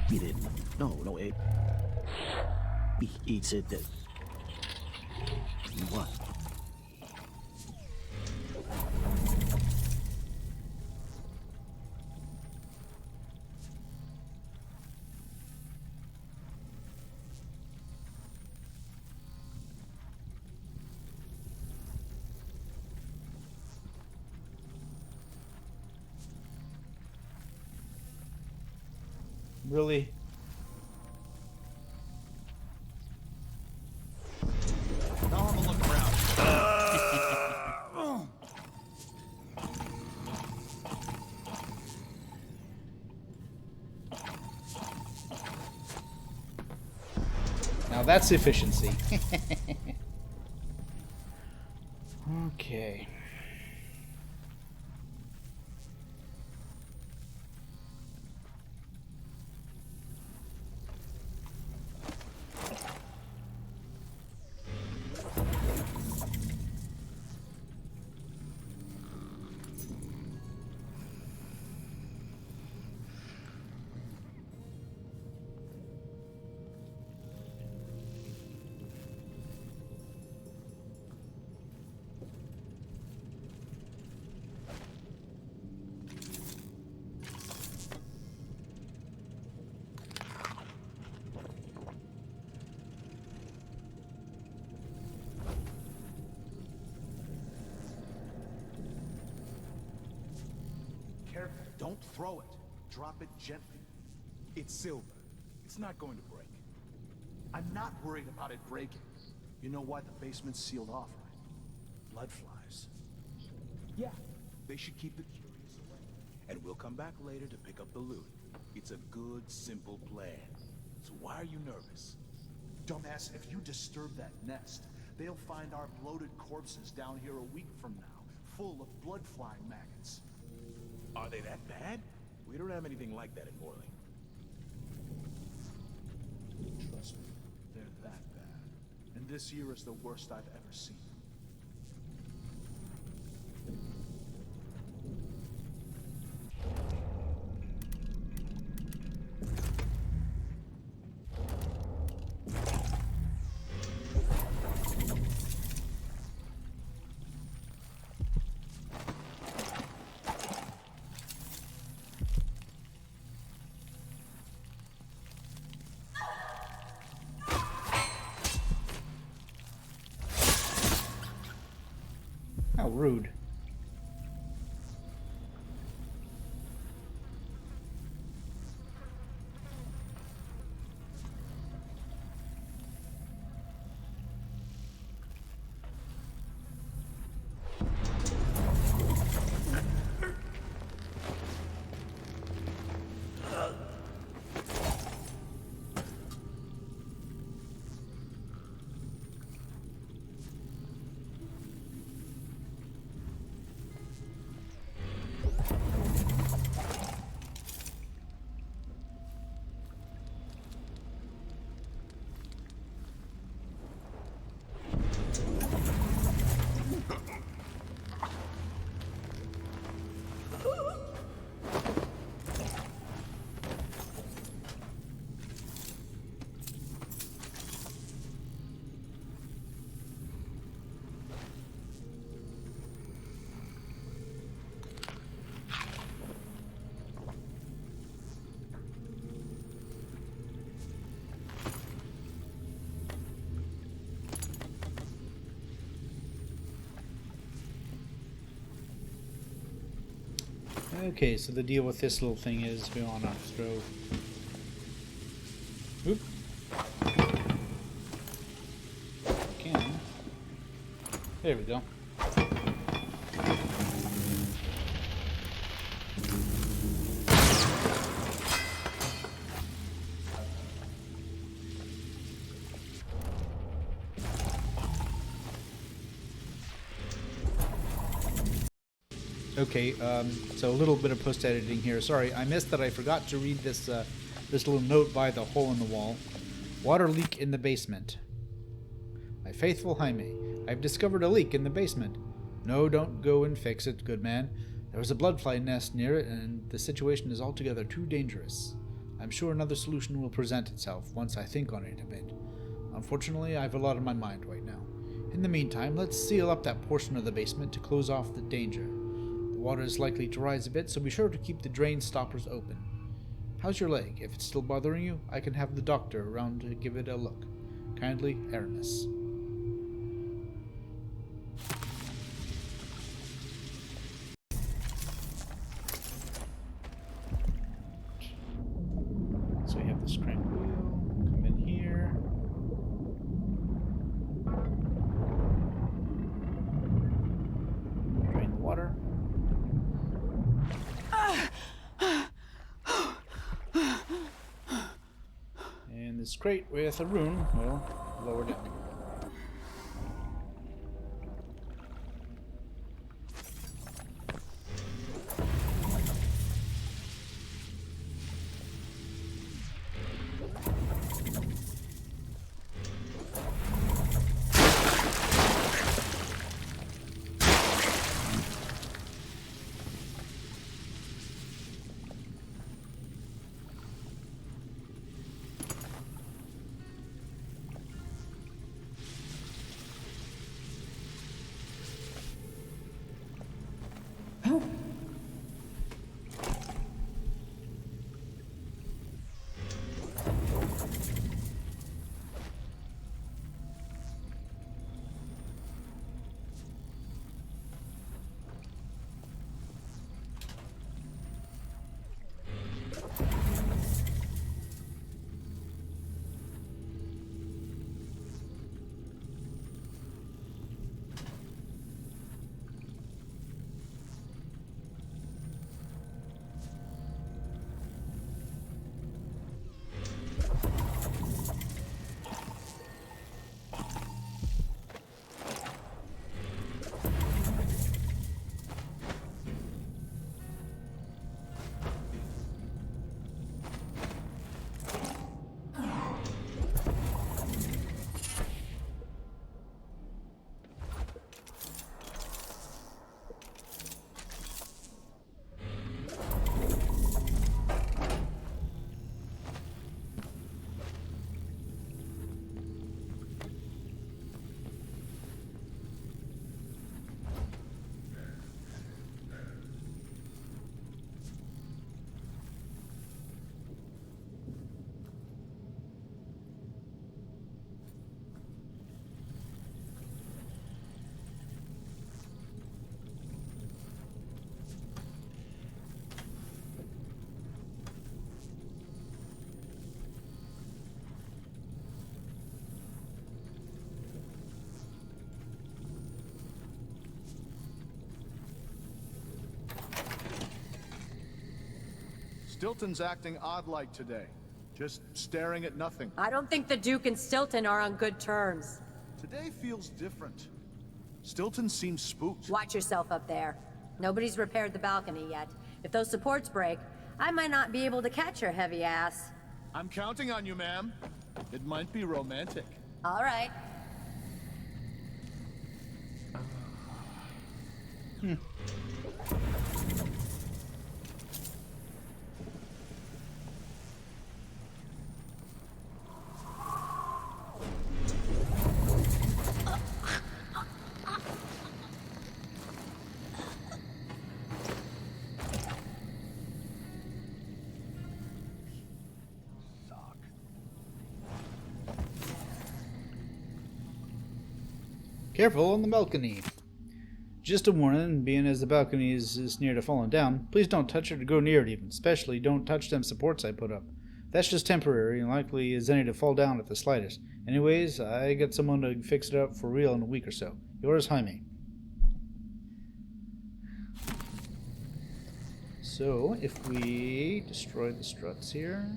He didn't. No, it. He said that. What? Really? Now I'm gonna look around. that's efficiency. Okay. Careful. Don't throw it. Drop it gently. It's silver. It's not going to break. I'm not worried about it breaking. You know why the basement's sealed off, right? Blood flies. Yeah, they should keep the curious away. And we'll come back later to pick up the loot. It's a good, simple plan. So why are you nervous? Dumbass, if you disturb that nest, they'll find our bloated corpses down here a week from now, full of blood-flying maggots. Are they that bad? We don't have anything like that in Morley. Trust me, they're that bad. And this year is the worst I've ever seen. How rude. Okay, so the deal with this little thing is we want to throw... Oop. Can. There we go. Okay, so a little bit of post-editing here. Sorry, I missed that I forgot to read this this little note by the hole in the wall. Water leak in the basement. My faithful Jaime, I've discovered a leak in the basement. No, don't go and fix it, good man. There was a bloodfly nest near it, and the situation is altogether too dangerous. I'm sure another solution will present itself once I think on it a bit. Unfortunately, I have a lot on my mind right now. In the meantime, let's seal up that portion of the basement to close off the danger. The water is likely to rise a bit, so be sure to keep the drain stoppers open. How's your leg? If it's still bothering you, I can have the doctor around to give it a look. Kindly, Aramis. So we have this crank wheel. Come in here. Drain the water. And And this crate with a rune will lower down. Stilton's acting odd-like today. Just staring at nothing. I don't think the Duke and Stilton are on good terms. Today feels different. Stilton seems spooked. Watch yourself up there. Nobody's repaired the balcony yet. If those supports break, I might not be able to catch your heavy ass. I'm counting on you, ma'am. It might be romantic. All right. Careful on the balcony. Just a warning, being as the balcony is near to falling down, please don't touch it or go near it even, especially don't touch them supports I put up. That's just temporary and likely is any to fall down at the slightest. Anyways, I got someone to fix it up for real in a week or so. Yours, Jaime. So, if we destroy the struts here...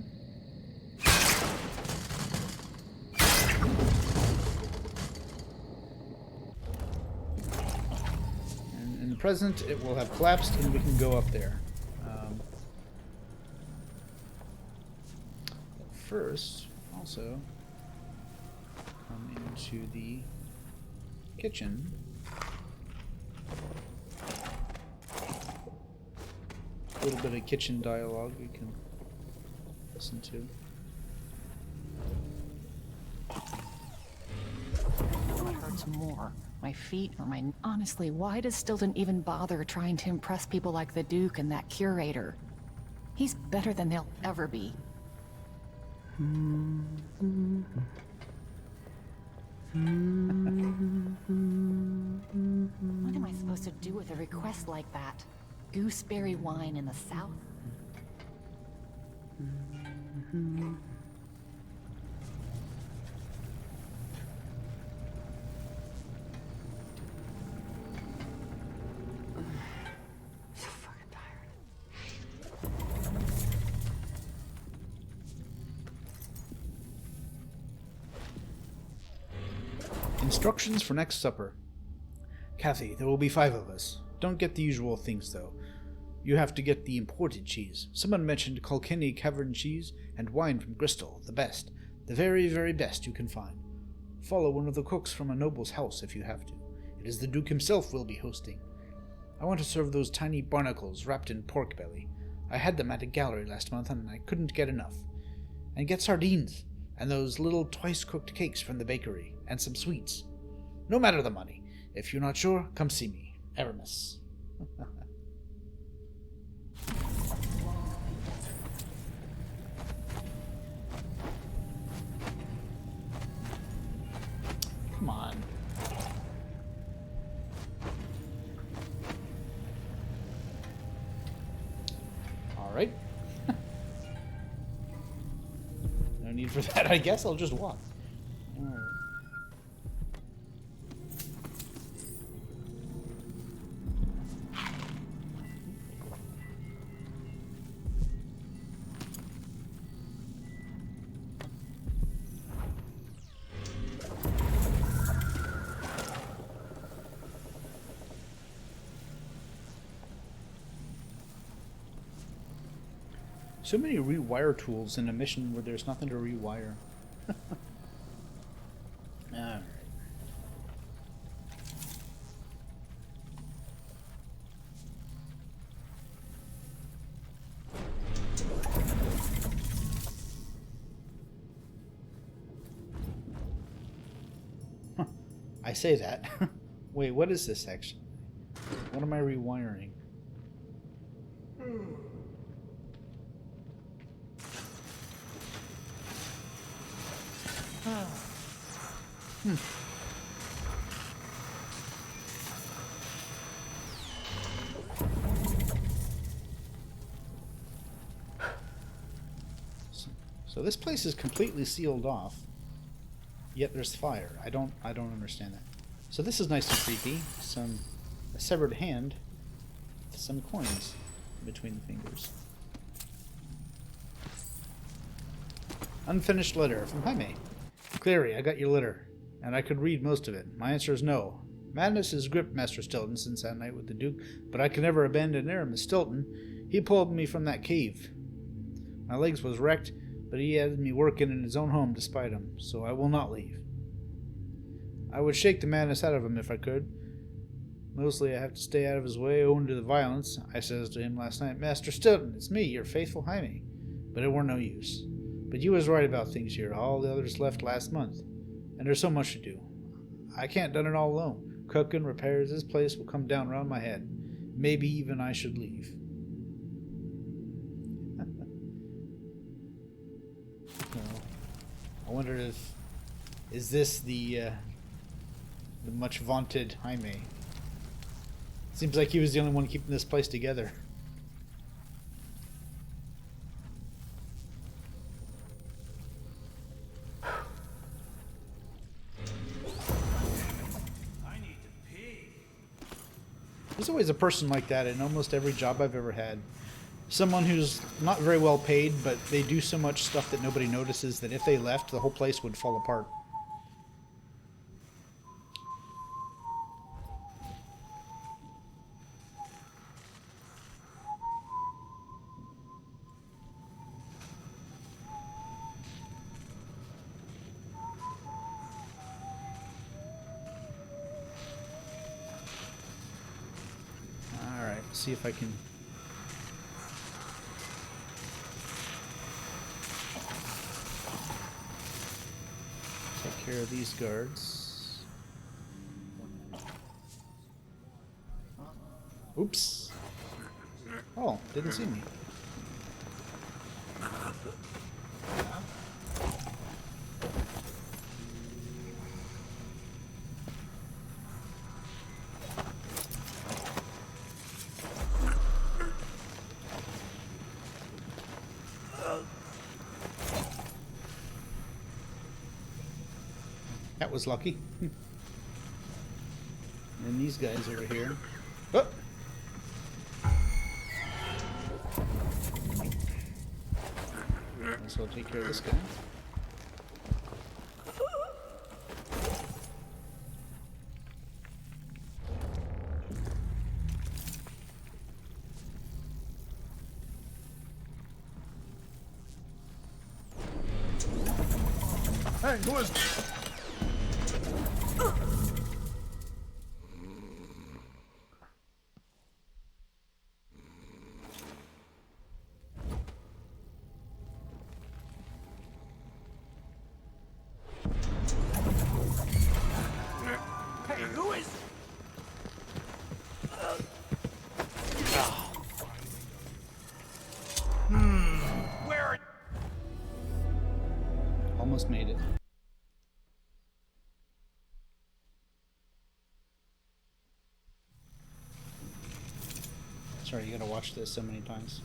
present, it will have collapsed and we can go up there. First, also come into the kitchen. A little bit of kitchen dialogue we can listen to. What hurts more? My feet or my... Honestly, why does Stilton even bother trying to impress people like the Duke and that curator? He's better than they'll ever be. What am I supposed to do with a request like that? Gooseberry wine in the South? Instructions for next supper. Kathy, there will be 5 of us. Don't get the usual things, though. You have to get the imported cheese. Someone mentioned Kilkenny Cavern cheese and wine from Bristol, the best. The very, very best you can find. Follow one of the cooks from a noble's house if you have to. It is the Duke himself will be hosting. I want to serve those tiny barnacles wrapped in pork belly. I had them at a gallery last month and I couldn't get enough. And get sardines, and those little twice-cooked cakes from the bakery, and some sweets. No matter the money. If you're not sure, come see me. Aramis. Come on. All right. No need for that, I guess. I'll just walk. All right. So many rewire tools in a mission where there's nothing to rewire. Alright. Huh. I say that. Wait, what is this actually? What am I rewiring? Hmm. So this place is completely sealed off, yet there's fire. I don't understand that. So this is nice and creepy. A severed hand, some coins between the fingers. Unfinished letter from Jaime. Clary, I got your letter, and I could read most of it. My answer is no. Madness has gripped Master Stilton since that night with the Duke, but I can never abandon Aramis Stilton. He pulled me from that cave. My legs was wrecked, but he had me working in his own home despite him, so I will not leave. I would shake the madness out of him if I could. Mostly I have to stay out of his way owing to the violence. I says to him last night, Master Stilton, it's me, your faithful Jaime. But it weren't no use. But you was right about things here. All the others left last month. And there's so much to do. I can't done it all alone. Cooking, repairs, this place will come down around my head. Maybe even I should leave. I wonder if... Is this the much vaunted Jaime? Seems like he was the only one keeping this place together. There's always a person like that in almost every job I've ever had. Someone who's not very well paid, but they do so much stuff that nobody notices that if they left, the whole place would fall apart. See if I can take care of these guards. Oops. Oh, didn't see me. That was lucky. And these guys over here. Oh! So I'll take care of this guy. Hey, who is... Hey, who is... Where are... Almost made it. Sorry, you gotta watch this so many times.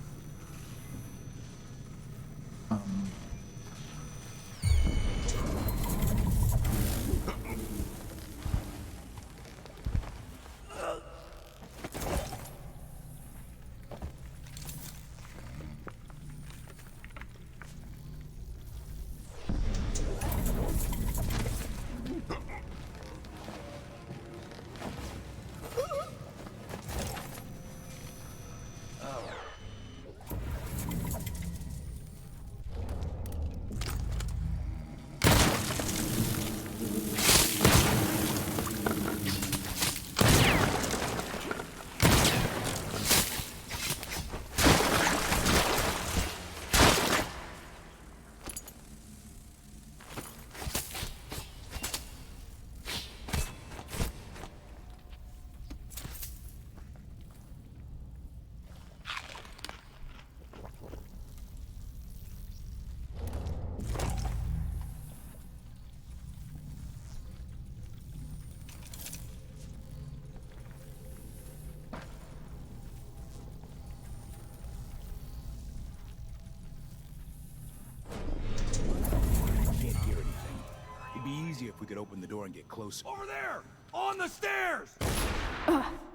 Easy if we could open the door and get closer. Over there! On the stairs!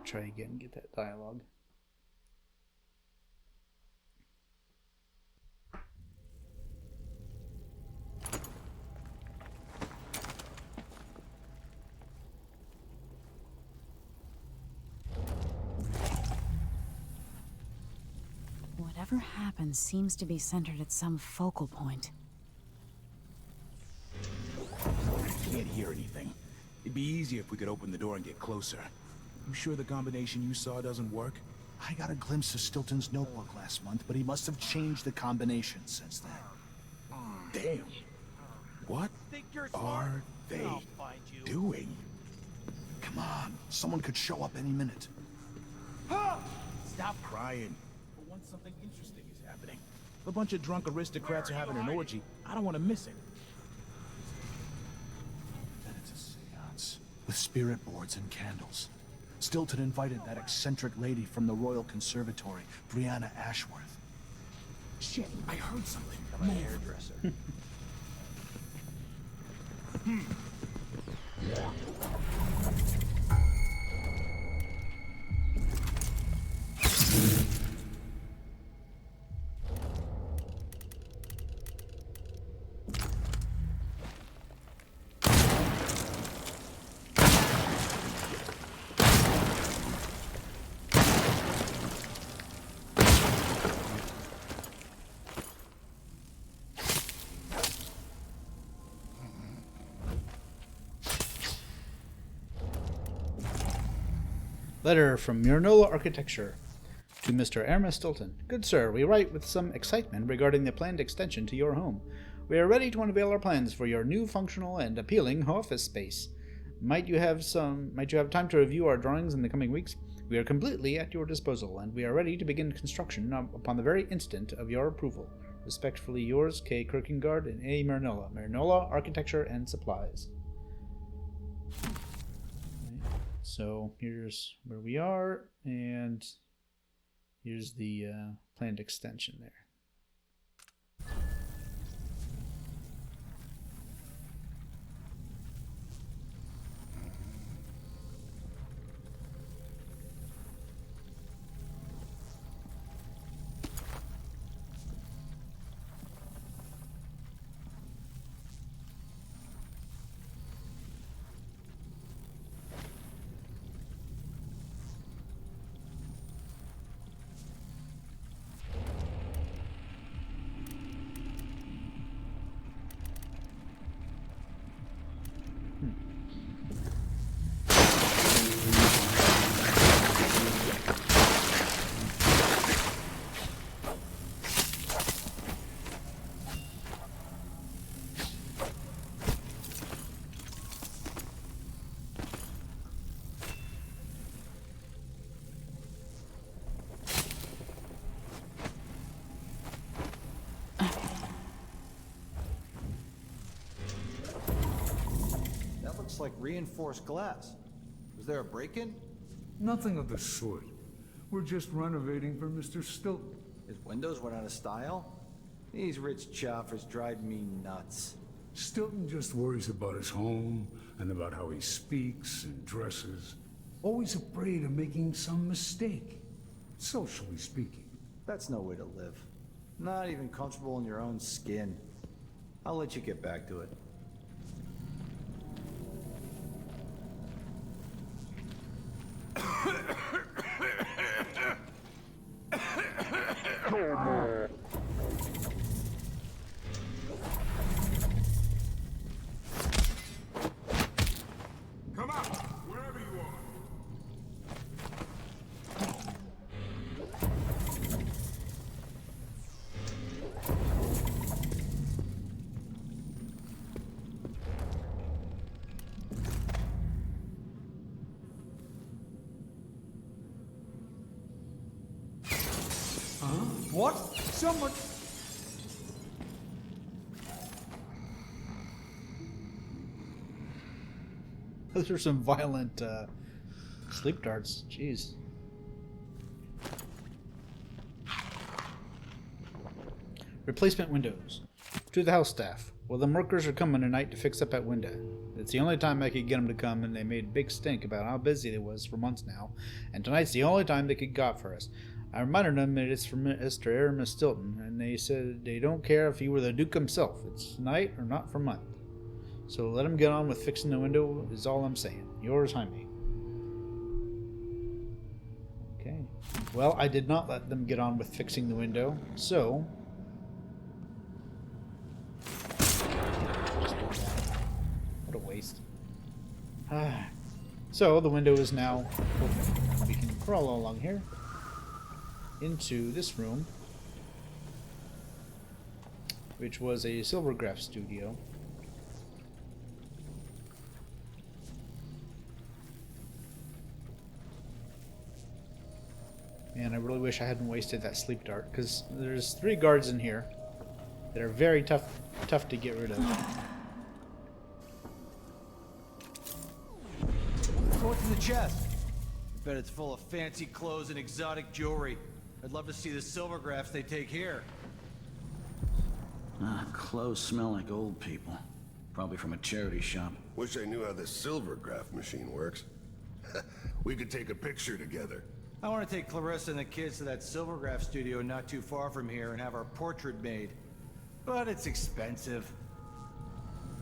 Try again, get that dialogue. Whatever happens seems to be centered at some focal point. Can't hear anything. It'd be easy if we could open the door and get closer. You sure the combination you saw doesn't work? I got a glimpse of Stilton's notebook last month, but he must have changed the combination since then. Damn. What are they doing? Come on, someone could show up any minute. Stop crying. For once something interesting is happening. If a bunch of drunk aristocrats are having an orgy, I don't want to miss it. With spirit boards and candles. Stilton invited that eccentric lady from the Royal Conservatory, Brianna Ashworth. Shit, I heard something. I'm a hairdresser. Letter from Myrnola Architecture to Mr. Aramis Stilton. Good sir, we write with some excitement regarding the planned extension to your home. We are ready to unveil our plans for your new functional and appealing office space. Might you have time to review our drawings in the coming weeks? We are completely at your disposal, and we are ready to begin construction upon the very instant of your approval. Respectfully yours, K. Kierkegaard and A. Myrnola. Myrnola Architecture and Supplies. So here's where we are, and here's the planned extension there. like reinforced glass. Was there a break-in? Nothing of the sort. We're just renovating for Mr. Stilton. His windows went out of style? These rich choffers drive me nuts. Stilton just worries about his home and about how he speaks and dresses. Always afraid of making some mistake, socially speaking. That's no way to live. Not even comfortable in your own skin. I'll let you get back to it. Come out, wherever you are. What? Someone... Those are some violent sleep darts. Jeez. Replacement windows. To the house staff. Well, the workers are coming tonight to fix up that window. It's the only time I could get them to come, and they made a big stink about how busy it was for months now. And tonight's the only time they could got for us. I reminded them that it's from Mr. Aramis Stilton, and they said they don't care if he were the Duke himself. It's tonight or not for a month. So let him get on with fixing the window is all I'm saying. Yours, Jaime. Okay. Well, I did not let them get on with fixing the window, so... What a waste. So, the window is now open. We can crawl along here into this room, which was a silvergraph studio. And I really wish I hadn't wasted that sleep dart, because there's 3 guards in here that are very tough to get rid of. Go to the chest. I bet it's full of fancy clothes and exotic jewelry. I'd love to see the silvergraphs they take here. Clothes smell like old people. Probably from a charity shop. Wish I knew how the silvergraph machine works. We could take a picture together. I want to take Clarissa and the kids to that silvergraph studio not too far from here and have our portrait made. But it's expensive.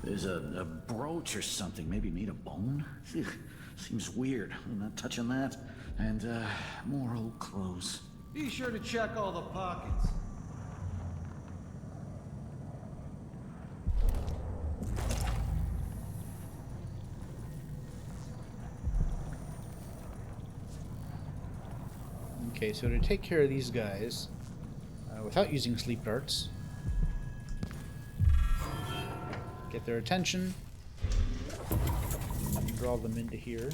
There's a brooch or something. Maybe made of bone? Seems weird. I'm not touching that. And, more old clothes. Be sure to check all the pockets. Okay, so to take care of these guys, without using sleep darts, get their attention, and draw them into here.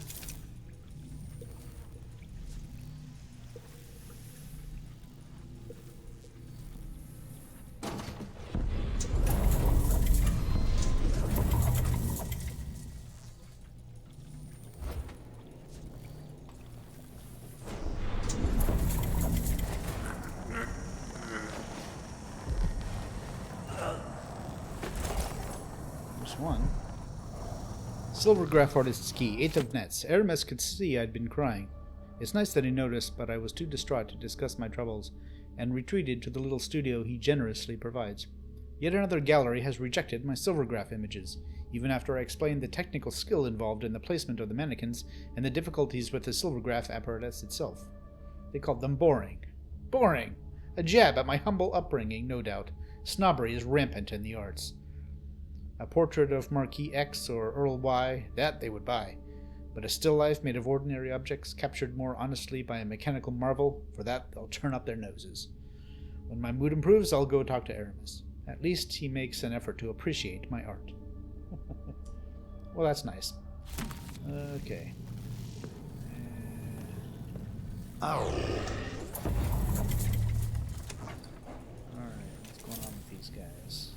One. Silvergraph artist's key, 8 of nets. Aramis could see I'd been crying. It's nice that he noticed, but I was too distraught to discuss my troubles, and retreated to the little studio he generously provides. Yet another gallery has rejected my silvergraph images, even after I explained the technical skill involved in the placement of the mannequins and the difficulties with the silvergraph apparatus itself. They called them boring. Boring! A jab at my humble upbringing, no doubt. Snobbery is rampant in the arts. A portrait of Marquis X or Earl Y, that they would buy. But a still life made of ordinary objects, captured more honestly by a mechanical marvel, for that they'll turn up their noses. When my mood improves, I'll go talk to Aramis. At least he makes an effort to appreciate my art. Well, that's nice. Okay. Alright, what's going on with these guys?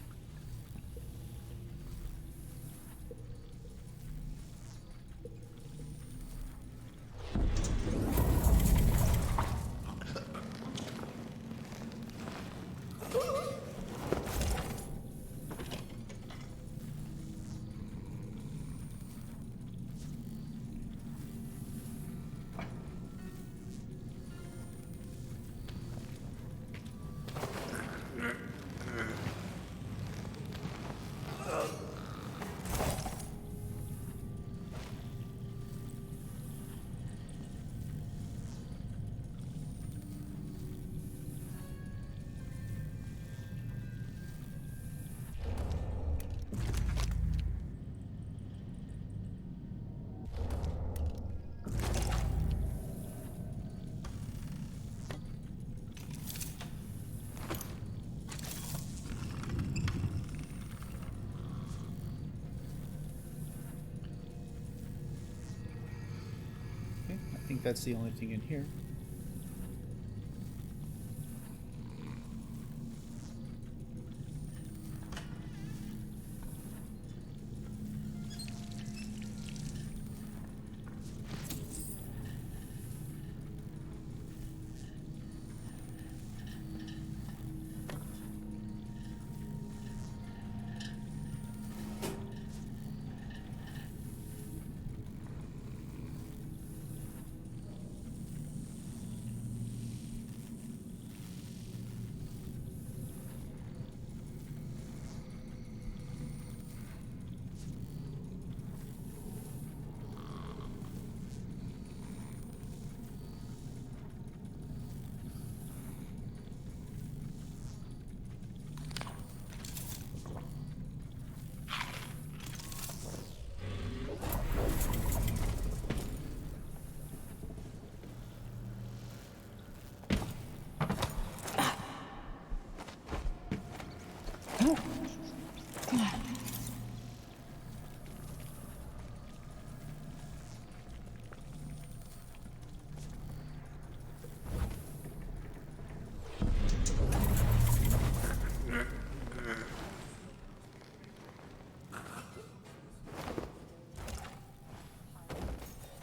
that's the only thing in here.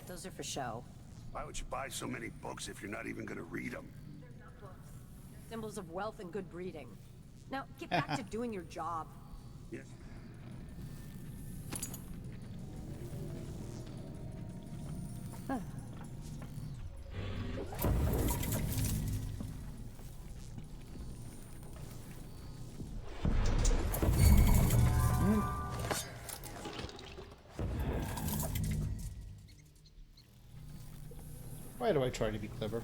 Those are for show. Why would you buy so many books if you're not even gonna read them? They're not books. They're symbols of wealth and good breeding. Now, get back to doing your job. Yes. Why do I try to be clever?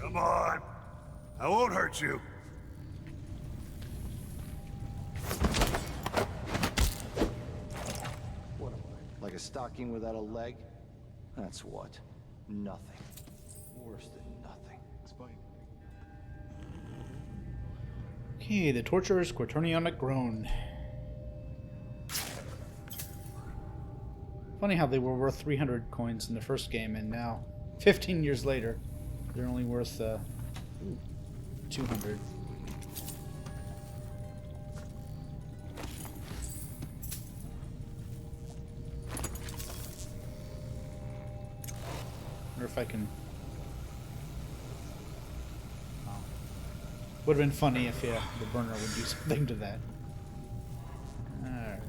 Come on. I won't hurt you. What am I? Like a stocking without a leg? That's what. Nothing. Worse than nothing. Explain. Okay, the torturer's quaternionic groan. Funny how they were worth 300 coins in the first game, and now, 15 years later, they're only worth 200. Wonder if I can... Oh. Would have been funny if the burner would do something to that. Alright.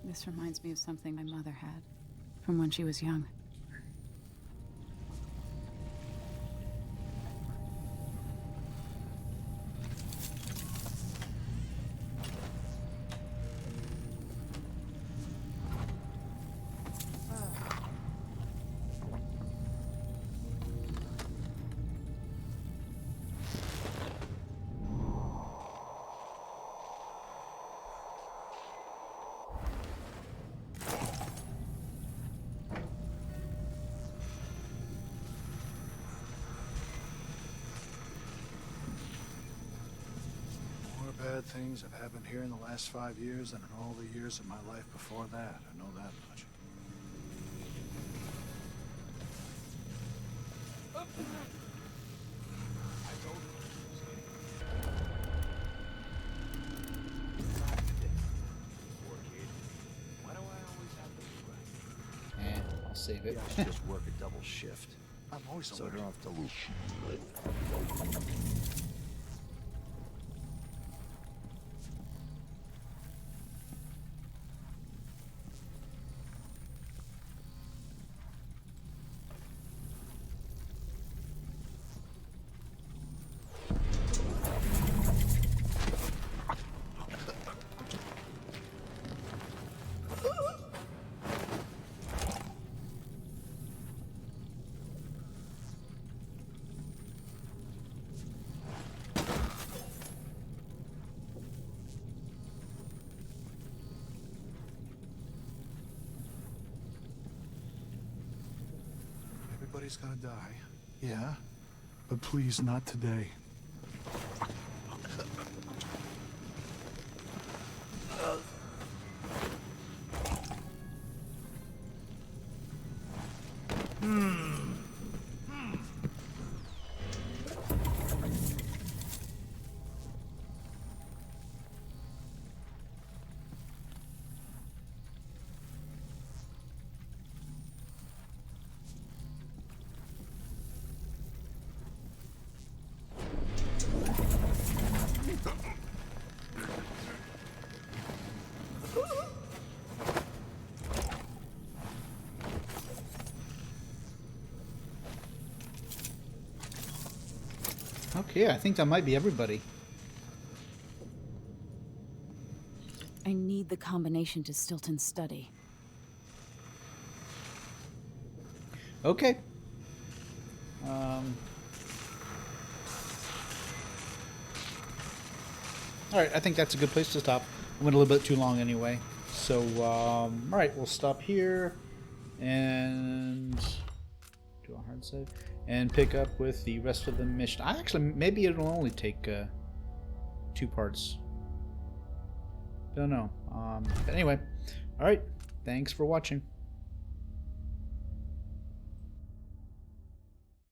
This reminds me of something my mother had from when she was young. things have happened here in the last 5 years than in all the years of my life before that. I know that much. And I'll save it. I should just work a double shift. I'm always So I don't have to lose. Everybody's gonna die. Yeah? But please, not today. Okay, I think that might be everybody. I need the combination to Stilton's study. Okay. Alright, I think that's a good place to stop. I went a little bit too long anyway. So, alright, we'll stop here and do a hard save and pick up with the rest of the mission. Actually, maybe it'll only take 2 parts. Don't know. But anyway, alright, thanks for watching.